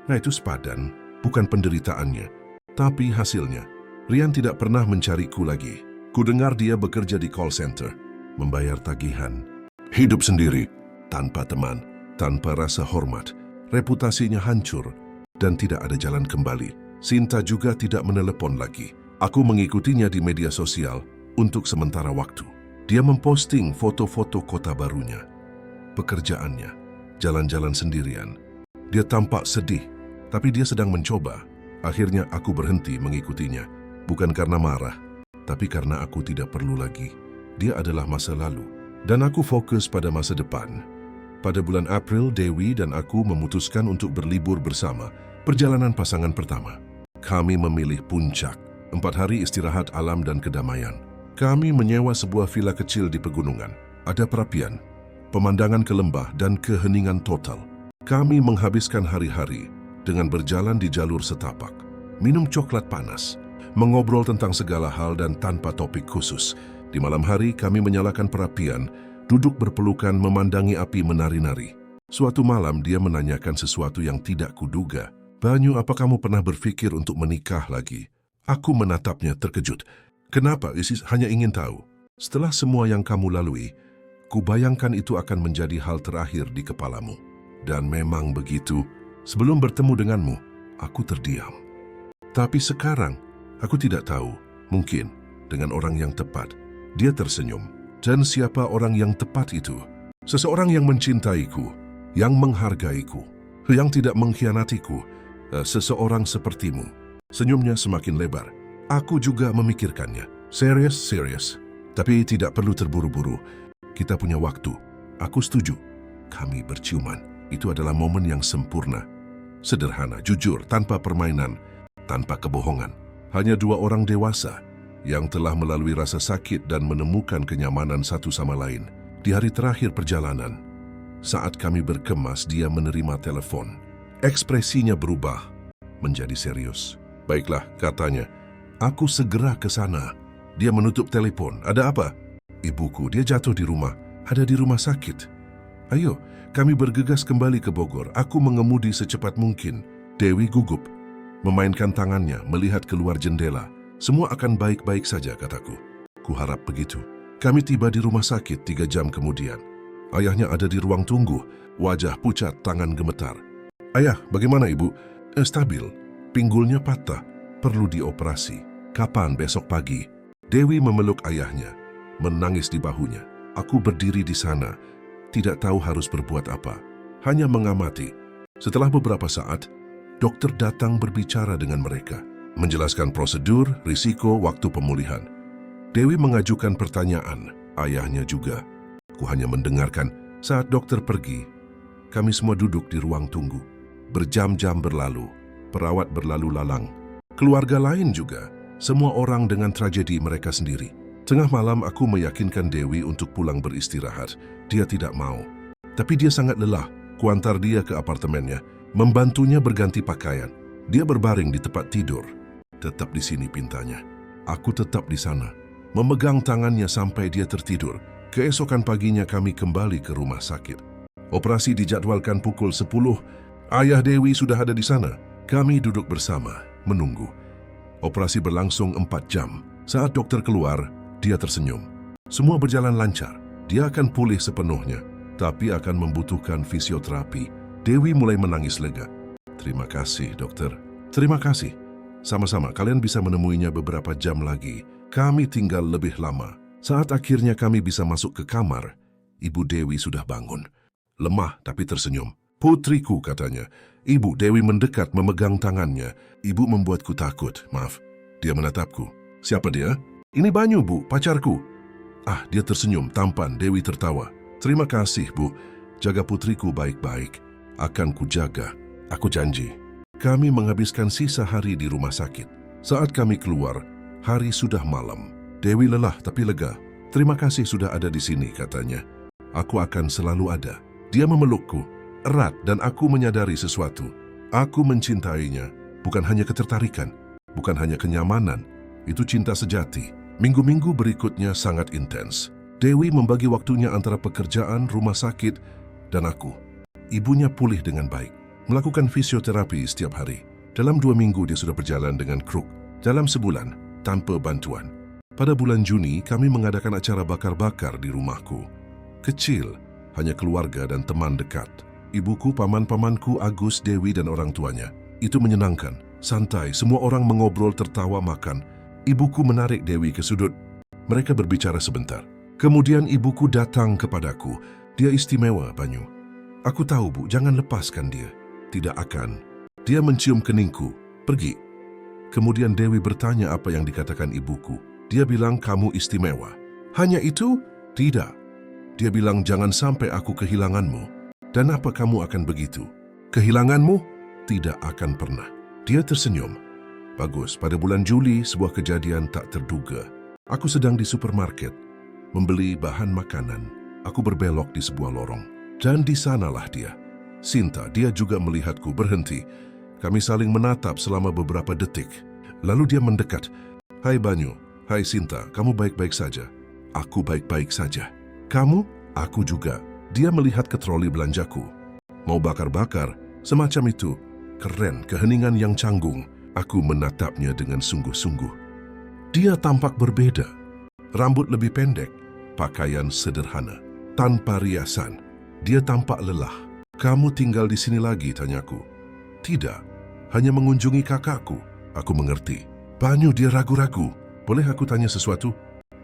nah itu sepadan, bukan penderitaannya. Tapi hasilnya, Rian tidak pernah mencariku lagi. Kudengar dia bekerja di call center, membayar tagihan. Hidup sendiri, tanpa teman, tanpa rasa hormat. Reputasinya hancur, dan tidak ada jalan kembali. Sinta juga tidak menelepon lagi. Aku mengikutinya di media sosial untuk sementara waktu. Dia memposting foto-foto kota barunya, pekerjaannya, jalan-jalan sendirian. Dia tampak sedih, tapi dia sedang mencoba. Akhirnya aku berhenti mengikutinya, bukan karena marah, tapi karena aku tidak perlu lagi. Dia adalah masa lalu, dan aku fokus pada masa depan. Pada bulan April, Dewi dan aku memutuskan untuk berlibur bersama, perjalanan pasangan pertama. Kami memilih puncak, 4 hari istirahat alam dan kedamaian. Kami menyewa sebuah villa kecil di pegunungan. Ada perapian, pemandangan ke lembah, dan keheningan total. Kami menghabiskan hari-hari dengan berjalan di jalur setapak, minum coklat panas, mengobrol tentang segala hal dan tanpa topik khusus. Di malam hari kami menyalakan perapian, duduk berpelukan memandangi api menari-nari. Suatu malam dia menanyakan sesuatu yang tidak kuduga. Banyu, apa kamu pernah berpikir untuk menikah lagi? Aku menatapnya terkejut. Kenapa? Isis hanya ingin tahu. Setelah semua yang kamu lalui, kubayangkan itu akan menjadi hal terakhir di kepalamu. Dan memang begitu. Sebelum bertemu denganmu, aku terdiam. Tapi sekarang, aku tidak tahu. Mungkin dengan orang yang tepat. Dia tersenyum. Dan siapa orang yang tepat itu? Seseorang yang mencintaiku, yang menghargaiku, yang tidak mengkhianatiku. Seseorang sepertimu. Senyumnya semakin lebar. Aku juga memikirkannya. Serius. Tapi tidak perlu terburu-buru. Kita punya waktu. Aku setuju. Kami berciuman. Itu adalah momen yang sempurna. Sederhana, jujur, tanpa permainan, tanpa kebohongan. Hanya 2 orang dewasa yang telah melalui rasa sakit dan menemukan kenyamanan satu sama lain. Di hari terakhir perjalanan, saat kami berkemas, dia menerima telepon. Ekspresinya berubah menjadi serius. Baiklah, katanya. Aku segera ke sana. Dia menutup telepon. Ada apa? Ibuku, dia jatuh di rumah. Ada di rumah sakit. Ayo, kami bergegas kembali ke Bogor. Aku mengemudi secepat mungkin. Dewi gugup, memainkan tangannya melihat keluar jendela. Semua akan baik-baik saja, kataku. Kuharap begitu. Kami tiba di rumah sakit 3 jam kemudian. Ayahnya ada di ruang tunggu, wajah pucat, tangan gemetar. Ayah, bagaimana ibu? Stabil. Pinggulnya patah, perlu dioperasi. Kapan? Besok pagi. Dewi memeluk ayahnya, menangis di bahunya. Aku berdiri di sana, tidak tahu harus berbuat apa. Hanya mengamati. Setelah beberapa saat, dokter datang berbicara dengan mereka, menjelaskan prosedur, risiko, waktu pemulihan. Dewi mengajukan pertanyaan, ayahnya juga. Ku hanya mendengarkan. Saat dokter pergi, kami semua duduk di ruang tunggu. Berjam-jam berlalu, perawat berlalu lalang. Keluarga lain juga, semua orang dengan tragedi mereka sendiri. Tengah malam aku meyakinkan Dewi untuk pulang beristirahat. Dia tidak mau. Tapi dia sangat lelah. Kuantar dia ke apartemennya, membantunya berganti pakaian. Dia berbaring di tempat tidur. Tetap di sini, pintanya. Aku tetap di sana, memegang tangannya sampai dia tertidur. Keesokan paginya kami kembali ke rumah sakit. Operasi dijadwalkan pukul 10. Ayah Dewi sudah ada di sana. Kami duduk bersama, menunggu. Operasi berlangsung 4 jam. Saat dokter keluar, dia tersenyum. Semua berjalan lancar. Dia akan pulih sepenuhnya, tapi akan membutuhkan fisioterapi. Dewi mulai menangis lega. Terima kasih, dokter. Terima kasih. Sama-sama, kalian bisa menemuinya beberapa jam lagi. Kami tinggal lebih lama. Saat akhirnya kami bisa masuk ke kamar, Ibu Dewi sudah bangun. Lemah tapi tersenyum. Putriku, katanya. Ibu Dewi mendekat memegang tangannya. Ibu membuatku takut. Maaf. Dia menatapku. Siapa dia? Ini Banyu, Bu, pacarku. Ah, dia tersenyum tampan. Dewi tertawa. Terima kasih, Bu. Jaga putriku baik-baik. Akan kujaga. Aku janji. Kami menghabiskan sisa hari di rumah sakit. Saat kami keluar, hari sudah malam. Dewi lelah tapi lega. Terima kasih sudah ada di sini, katanya. Aku akan selalu ada. Dia memelukku erat dan aku menyadari sesuatu. Aku mencintainya, bukan hanya ketertarikan, bukan hanya kenyamanan. Itu cinta sejati. Minggu-minggu berikutnya sangat intens. Dewi membagi waktunya antara pekerjaan, rumah sakit, dan aku. Ibunya pulih dengan baik, melakukan fisioterapi setiap hari. Dalam 2 minggu dia sudah berjalan dengan kruk. Dalam sebulan, tanpa bantuan. Pada bulan Juni, kami mengadakan acara bakar-bakar di rumahku. Kecil, hanya keluarga dan teman dekat. Ibuku, paman-pamanku, Agus, Dewi, dan orang tuanya. Itu menyenangkan, santai, semua orang mengobrol, tertawa, makan. Ibuku menarik Dewi ke sudut. Mereka berbicara sebentar. Kemudian ibuku datang kepadaku. Dia istimewa, Banyu. Aku tahu, Bu, jangan lepaskan dia. Tidak akan. Dia mencium keningku. Pergi. Kemudian Dewi bertanya apa yang dikatakan ibuku. Dia bilang kamu istimewa. Hanya itu? Tidak. Dia bilang jangan sampai aku kehilanganmu. Dan apa kamu akan begitu? Kehilanganmu? Tidak akan pernah. Dia tersenyum. Bagus, pada bulan Juli sebuah kejadian tak terduga. Aku sedang di supermarket, membeli bahan makanan. Aku berbelok di sebuah lorong. Dan di sanalah dia. Sinta, dia juga melihatku berhenti. Kami saling menatap selama beberapa detik. Lalu dia mendekat. Hai Banyu, hai Sinta, kamu baik-baik saja? Aku baik-baik saja. Kamu? Aku juga. Dia melihat ke troli belanjaku. Mau bakar-bakar? Semacam itu. Keren, keheningan yang canggung. Aku menatapnya dengan sungguh-sungguh. Dia tampak berbeda. Rambut lebih pendek, pakaian sederhana, tanpa riasan. Dia tampak lelah. Kamu tinggal di sini lagi, tanyaku. Tidak, hanya mengunjungi kakakku. Aku mengerti. Banyu, dia ragu-ragu. Boleh aku tanya sesuatu?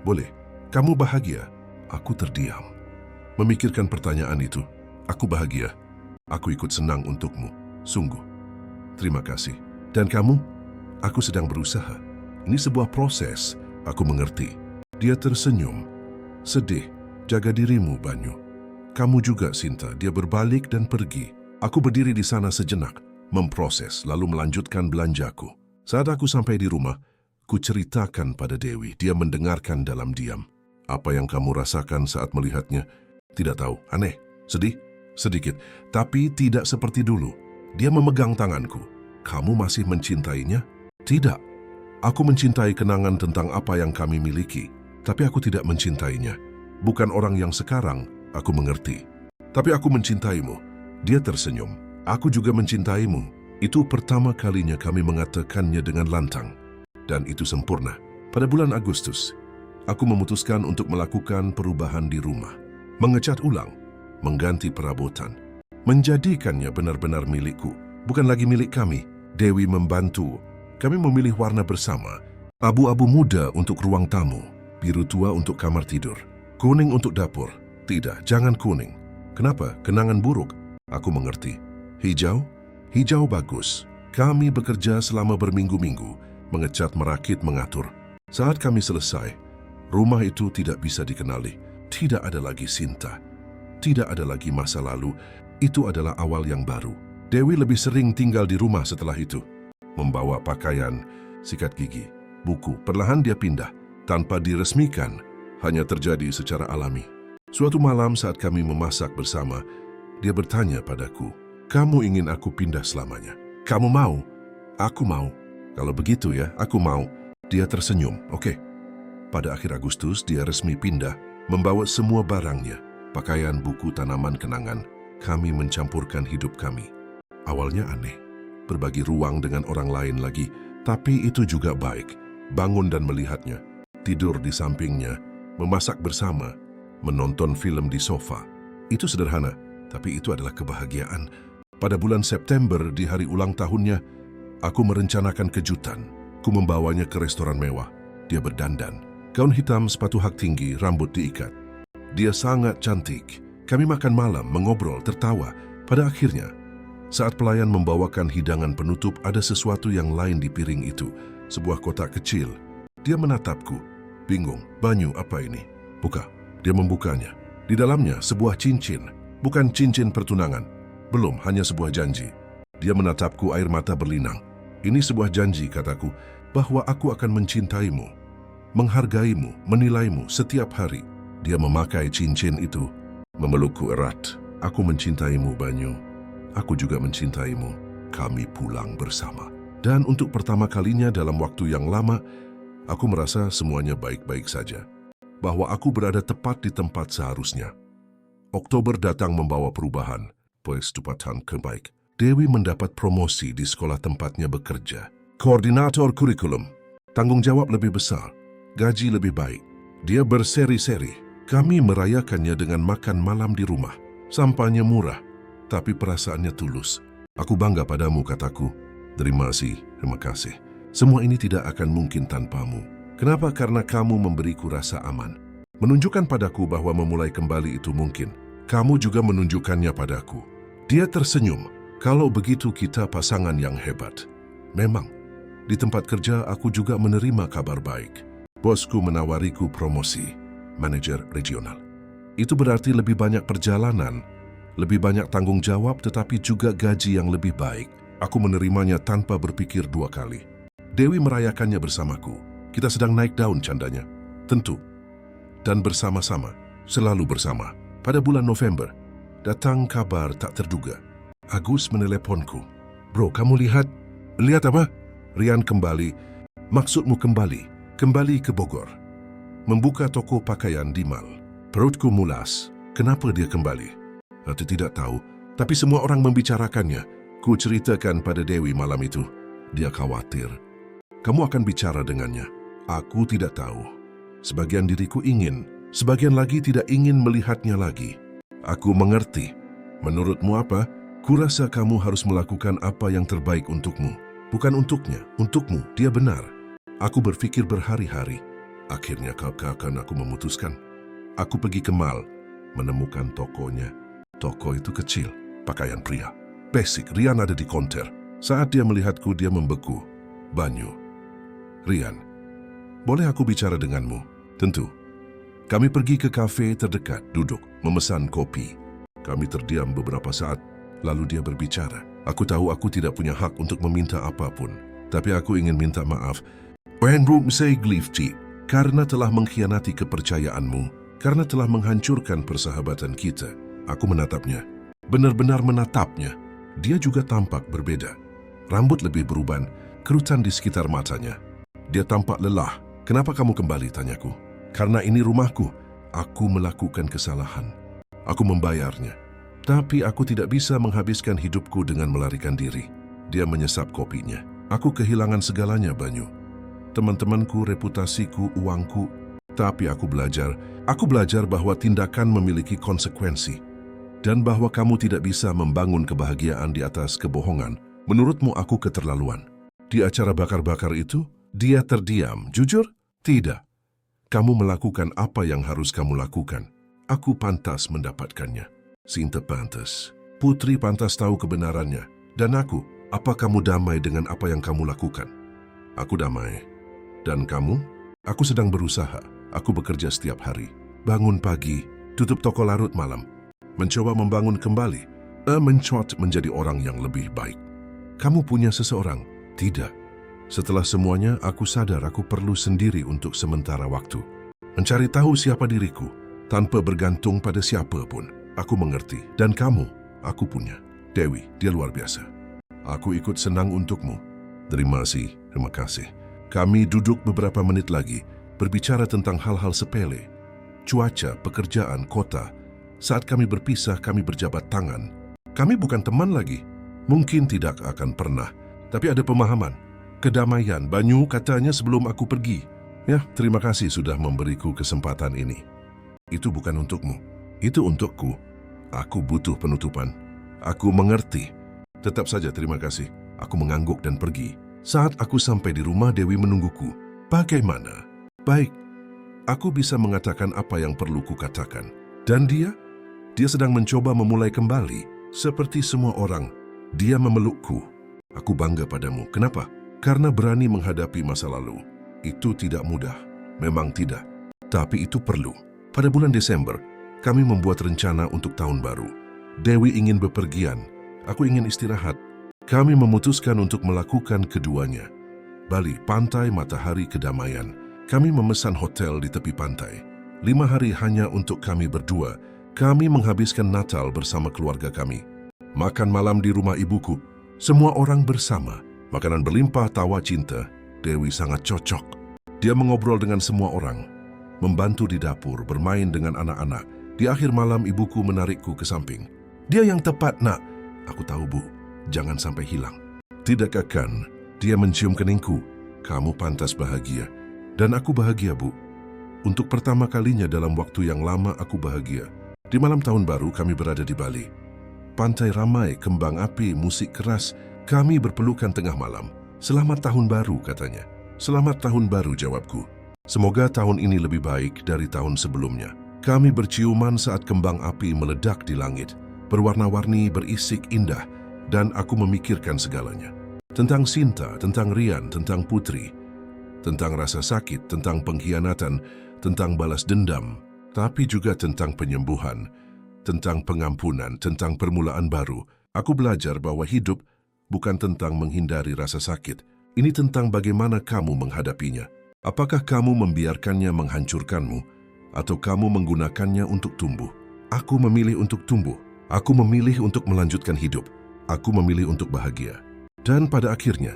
Boleh. Kamu bahagia? Aku terdiam. Memikirkan pertanyaan itu. Aku bahagia. Aku ikut senang untukmu. Sungguh. Terima kasih. Dan kamu? Aku sedang berusaha. Ini sebuah proses. Aku mengerti. Dia tersenyum. Sedih. Jaga dirimu, Banyu. Kamu juga, Sinta. Dia berbalik dan pergi. Aku berdiri di sana sejenak, memproses, lalu melanjutkan belanjaku. Saat aku sampai di rumah, ku ceritakan pada Dewi. Dia mendengarkan dalam diam. Apa yang kamu rasakan saat melihatnya? Tidak tahu. Aneh. Sedih? Sedikit. Tapi tidak seperti dulu. Dia memegang tanganku. Kamu masih mencintainya? Tidak. Aku mencintai kenangan tentang apa yang kami miliki, tapi aku tidak mencintainya. Bukan orang yang sekarang, aku mengerti. Tapi aku mencintaimu. Dia tersenyum. Aku juga mencintaimu. Itu pertama kalinya kami mengatakannya dengan lantang. Dan itu sempurna. Pada bulan Agustus, aku memutuskan untuk melakukan perubahan di rumah. Mengecat ulang, mengganti perabotan, menjadikannya benar-benar milikku. Bukan lagi milik kami. Dewi membantu. Kami memilih warna bersama. Abu-abu muda untuk ruang tamu, biru tua untuk kamar tidur, kuning untuk dapur. Tidak, jangan kuning. Kenapa? Kenangan buruk. Aku mengerti. Hijau? Hijau bagus. Kami bekerja selama berminggu-minggu, mengecat, merakit, mengatur. Saat kami selesai, rumah itu tidak bisa dikenali. Tidak ada lagi Sinta. Tidak ada lagi masa lalu. Itu adalah awal yang baru. Dewi lebih sering tinggal di rumah setelah itu. Membawa pakaian, sikat gigi, buku. Perlahan dia pindah, tanpa diresmikan, hanya terjadi secara alami. Suatu malam saat kami memasak bersama, dia bertanya padaku, "Kamu ingin aku pindah selamanya? Kamu mau?" "Aku mau." "Kalau begitu ya, aku mau." Dia tersenyum. "Oke." Pada akhir Agustus, dia resmi pindah, membawa semua barangnya, pakaian, buku, tanaman, kenangan. Kami mencampurkan hidup kami. Awalnya aneh, berbagi ruang dengan orang lain lagi, tapi itu juga baik. Bangun dan melihatnya, tidur di sampingnya, memasak bersama, menonton film di sofa. Itu sederhana, tapi itu adalah kebahagiaan. Pada bulan September, di hari ulang tahunnya, aku merencanakan kejutan. Ku membawanya ke restoran mewah. Dia berdandan, gaun hitam, sepatu hak tinggi, rambut diikat. Dia sangat cantik. Kami makan malam, mengobrol, tertawa. Pada akhirnya, saat pelayan membawakan hidangan penutup, ada sesuatu yang lain di piring itu. Sebuah kotak kecil. Dia menatapku. Bingung, "Banyu, apa ini?" "Buka." Dia membukanya. Di dalamnya sebuah cincin. Bukan cincin pertunangan. Belum, hanya sebuah janji. Dia menatapku, air mata berlinang. "Ini sebuah janji," kataku, "bahwa aku akan mencintaimu, menghargaimu, menilaimu setiap hari." Dia memakai cincin itu, memelukku erat. "Aku mencintaimu, Banyu. Aku juga mencintaimu." Kami pulang bersama. Dan untuk pertama kalinya dalam waktu yang lama, aku merasa semuanya baik-baik saja. Bahwa aku berada tepat di tempat seharusnya. Oktober datang membawa perubahan. Percepatan kebaik. Dewi mendapat promosi di sekolah tempatnya bekerja. Koordinator kurikulum. Tanggung jawab lebih besar. Gaji lebih baik. Dia berseri-seri. Kami merayakannya dengan makan malam di rumah. Sampahnya murah, tapi perasaannya tulus. "Aku bangga padamu," kataku. Terima kasih. Semua ini tidak akan mungkin tanpamu." "Kenapa?" "Karena kamu memberiku rasa aman. Menunjukkan padaku bahwa memulai kembali itu mungkin. Kamu juga menunjukkannya padaku." Dia tersenyum. "Kalau begitu kita pasangan yang hebat." Memang, di tempat kerja aku juga menerima kabar baik. Bosku menawariku promosi, manajer regional. Itu berarti lebih banyak perjalanan, lebih banyak tanggung jawab, tetapi juga gaji yang lebih baik. Aku menerimanya tanpa berpikir dua kali. Dewi merayakannya bersamaku. Kita sedang naik daun, candanya. Tentu. Dan bersama-sama, selalu bersama. Pada bulan November, datang kabar tak terduga. Agus meneleponku. "Bro, kamu lihat?" "Lihat apa?" "Rian kembali." "Maksudmu kembali?" "Kembali ke Bogor. Membuka toko pakaian di Mal." Perutku mulas. Kenapa dia kembali? Aku tidak tahu, tapi semua orang membicarakannya. Ku ceritakan pada Dewi malam itu. Dia khawatir. "Kamu akan bicara dengannya?" "Aku tidak tahu. Sebagian diriku ingin, sebagian lagi tidak ingin melihatnya lagi." "Aku mengerti. Menurutmu apa?" "Kurasa kamu harus melakukan apa yang terbaik untukmu. Bukan untuknya, untukmu." Dia benar. Aku berpikir berhari-hari. Akhirnya akan aku memutuskan. Aku pergi ke Mal, menemukan tokonya. Toko itu kecil, pakaian pria. Basic. Rian ada di konter. Saat dia melihatku, dia membeku. "Banyu." "Rian, boleh aku bicara denganmu?" "Tentu." Kami pergi ke kafe terdekat, duduk, memesan kopi. Kami terdiam beberapa saat, lalu dia berbicara. "Aku tahu aku tidak punya hak untuk meminta apapun, tapi aku ingin minta maaf. Karena telah mengkhianati kepercayaanmu, karena telah menghancurkan persahabatan kita." Aku menatapnya, benar-benar menatapnya. Dia juga tampak berbeda. Rambut lebih beruban, kerutan di sekitar matanya. Dia tampak lelah. "Kenapa kamu kembali?" tanyaku. "Karena ini rumahku. Aku melakukan kesalahan. Aku membayarnya. Tapi aku tidak bisa menghabiskan hidupku dengan melarikan diri." Dia menyesap kopinya. "Aku kehilangan segalanya, Banyu. Teman-temanku, reputasiku, uangku. Tapi aku belajar bahwa tindakan memiliki konsekuensi. Dan bahwa kamu tidak bisa membangun kebahagiaan di atas kebohongan. Menurutmu aku keterlaluan?" Di acara bakar-bakar itu, dia terdiam. "Jujur? Tidak. Kamu melakukan apa yang harus kamu lakukan. Aku pantas mendapatkannya." Sinta pantas. Putri pantas tahu kebenarannya. Dan aku, apa kamu damai dengan apa yang kamu lakukan? Aku damai. Dan kamu? Aku sedang berusaha. Aku bekerja setiap hari. Bangun pagi, tutup toko larut malam. Mencoba membangun kembali. Mencoba menjadi orang yang lebih baik. Kamu punya seseorang? Tidak. Setelah semuanya, aku sadar aku perlu sendiri untuk sementara waktu. Mencari tahu siapa diriku, tanpa bergantung pada siapa pun. Aku mengerti. Dan kamu, aku punya. Dewi, dia luar biasa. Aku ikut senang untukmu. Terima kasih. Kami duduk beberapa menit lagi, berbicara tentang hal-hal sepele. Cuaca, pekerjaan, kota. Saat kami berpisah, kami berjabat tangan. Kami bukan teman lagi. Mungkin tidak akan pernah. Tapi ada pemahaman. Kedamaian. "Banyu," katanya sebelum aku pergi. "Ya, terima kasih sudah memberiku kesempatan ini. Itu bukan untukmu. Itu untukku. Aku butuh penutupan. Aku mengerti." "Tetap saja terima kasih." Aku mengangguk dan pergi. Saat aku sampai di rumah, Dewi menungguku. "Bagaimana?" "Baik. Aku bisa mengatakan apa yang perlu kukatakan." "Dan dia?" "Dia sedang mencoba memulai kembali. Seperti semua orang, dia memelukku." "Aku bangga padamu." "Kenapa?" "Karena berani menghadapi masa lalu. Itu tidak mudah. Memang tidak. Tapi itu perlu." Pada bulan Desember, kami membuat rencana untuk tahun baru. Dewi ingin bepergian. Aku ingin istirahat. Kami memutuskan untuk melakukan keduanya. Bali, pantai, matahari, kedamaian. Kami memesan hotel di tepi pantai. 5 hari hanya untuk kami berdua. Kami menghabiskan Natal bersama keluarga kami. Makan malam di rumah ibuku. Semua orang bersama. Makanan berlimpah, tawa cinta. Dewi sangat cocok. Dia mengobrol dengan semua orang. Membantu di dapur, bermain dengan anak-anak. Di akhir malam ibuku menarikku ke samping. "Dia yang tepat, nak." "Aku tahu, Bu. Jangan sampai hilang." "Tidak akan." Dia mencium keningku. "Kamu pantas bahagia." Dan aku bahagia, Bu. Untuk pertama kalinya dalam waktu yang lama aku bahagia. Di malam tahun baru kami berada di Bali. Pantai ramai, kembang api, musik keras. Kami berpelukan tengah malam. "Selamat tahun baru," katanya. "Selamat tahun baru," jawabku. "Semoga tahun ini lebih baik dari tahun sebelumnya." Kami berciuman saat kembang api meledak di langit. Berwarna-warni, berisik, indah. Dan aku memikirkan segalanya. Tentang Sinta, tentang Rian, tentang Putri. Tentang rasa sakit, tentang pengkhianatan, tentang balas dendam. Tapi juga tentang penyembuhan, tentang pengampunan, tentang permulaan baru. Aku belajar bahwa hidup bukan tentang menghindari rasa sakit. Ini tentang bagaimana kamu menghadapinya. Apakah kamu membiarkannya menghancurkanmu, atau kamu menggunakannya untuk tumbuh? Aku memilih untuk tumbuh. Aku memilih untuk melanjutkan hidup. Aku memilih untuk bahagia. Dan pada akhirnya,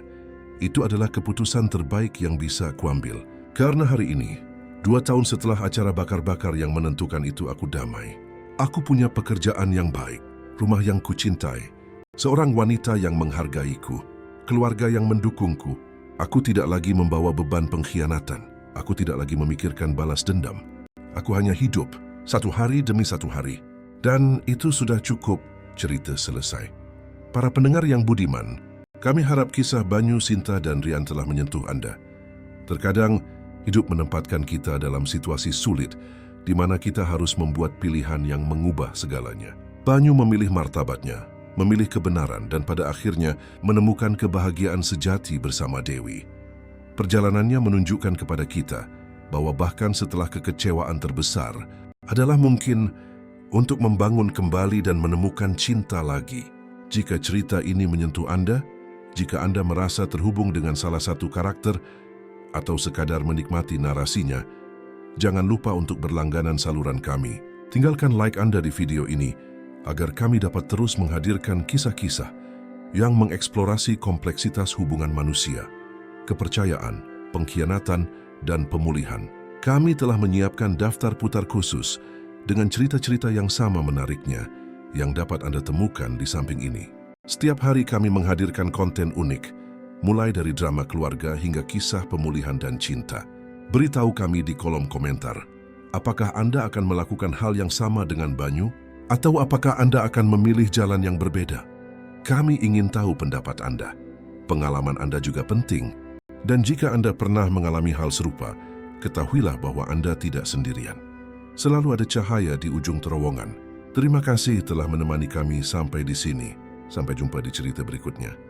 itu adalah keputusan terbaik yang bisa kuambil. Karena hari ini, 2 tahun setelah acara bakar-bakar yang menentukan itu, aku damai. Aku punya pekerjaan yang baik, rumah yang kucintai, seorang wanita yang menghargaiku, keluarga yang mendukungku. Aku tidak lagi membawa beban pengkhianatan. Aku tidak lagi memikirkan balas dendam. Aku hanya hidup, satu hari demi satu hari. Dan itu sudah cukup, cerita selesai. Para pendengar yang budiman, kami harap kisah Banyu, Sinta, dan Rian telah menyentuh Anda. Terkadang, hidup menempatkan kita dalam situasi sulit, di mana kita harus membuat pilihan yang mengubah segalanya. Banyu memilih martabatnya, memilih kebenaran, dan pada akhirnya menemukan kebahagiaan sejati bersama Dewi. Perjalanannya menunjukkan kepada kita bahwa bahkan setelah kekecewaan terbesar adalah mungkin untuk membangun kembali dan menemukan cinta lagi. Jika cerita ini menyentuh Anda, jika Anda merasa terhubung dengan salah satu karakter atau sekadar menikmati narasinya, jangan lupa untuk berlangganan saluran kami. Tinggalkan like Anda di video ini agar kami dapat terus menghadirkan kisah-kisah yang mengeksplorasi kompleksitas hubungan manusia, kepercayaan, pengkhianatan, dan pemulihan. Kami telah menyiapkan daftar putar khusus dengan cerita-cerita yang sama menariknya yang dapat Anda temukan di samping ini. Setiap hari kami menghadirkan konten unik, mulai dari drama keluarga hingga kisah pemulihan dan cinta. Beritahu kami di kolom komentar, apakah Anda akan melakukan hal yang sama dengan Banyu? Atau apakah Anda akan memilih jalan yang berbeda? Kami ingin tahu pendapat Anda. Pengalaman Anda juga penting. Dan jika Anda pernah mengalami hal serupa, ketahuilah bahwa Anda tidak sendirian. Selalu ada cahaya di ujung terowongan. Terima kasih telah menemani kami sampai di sini. Sampai jumpa di cerita berikutnya.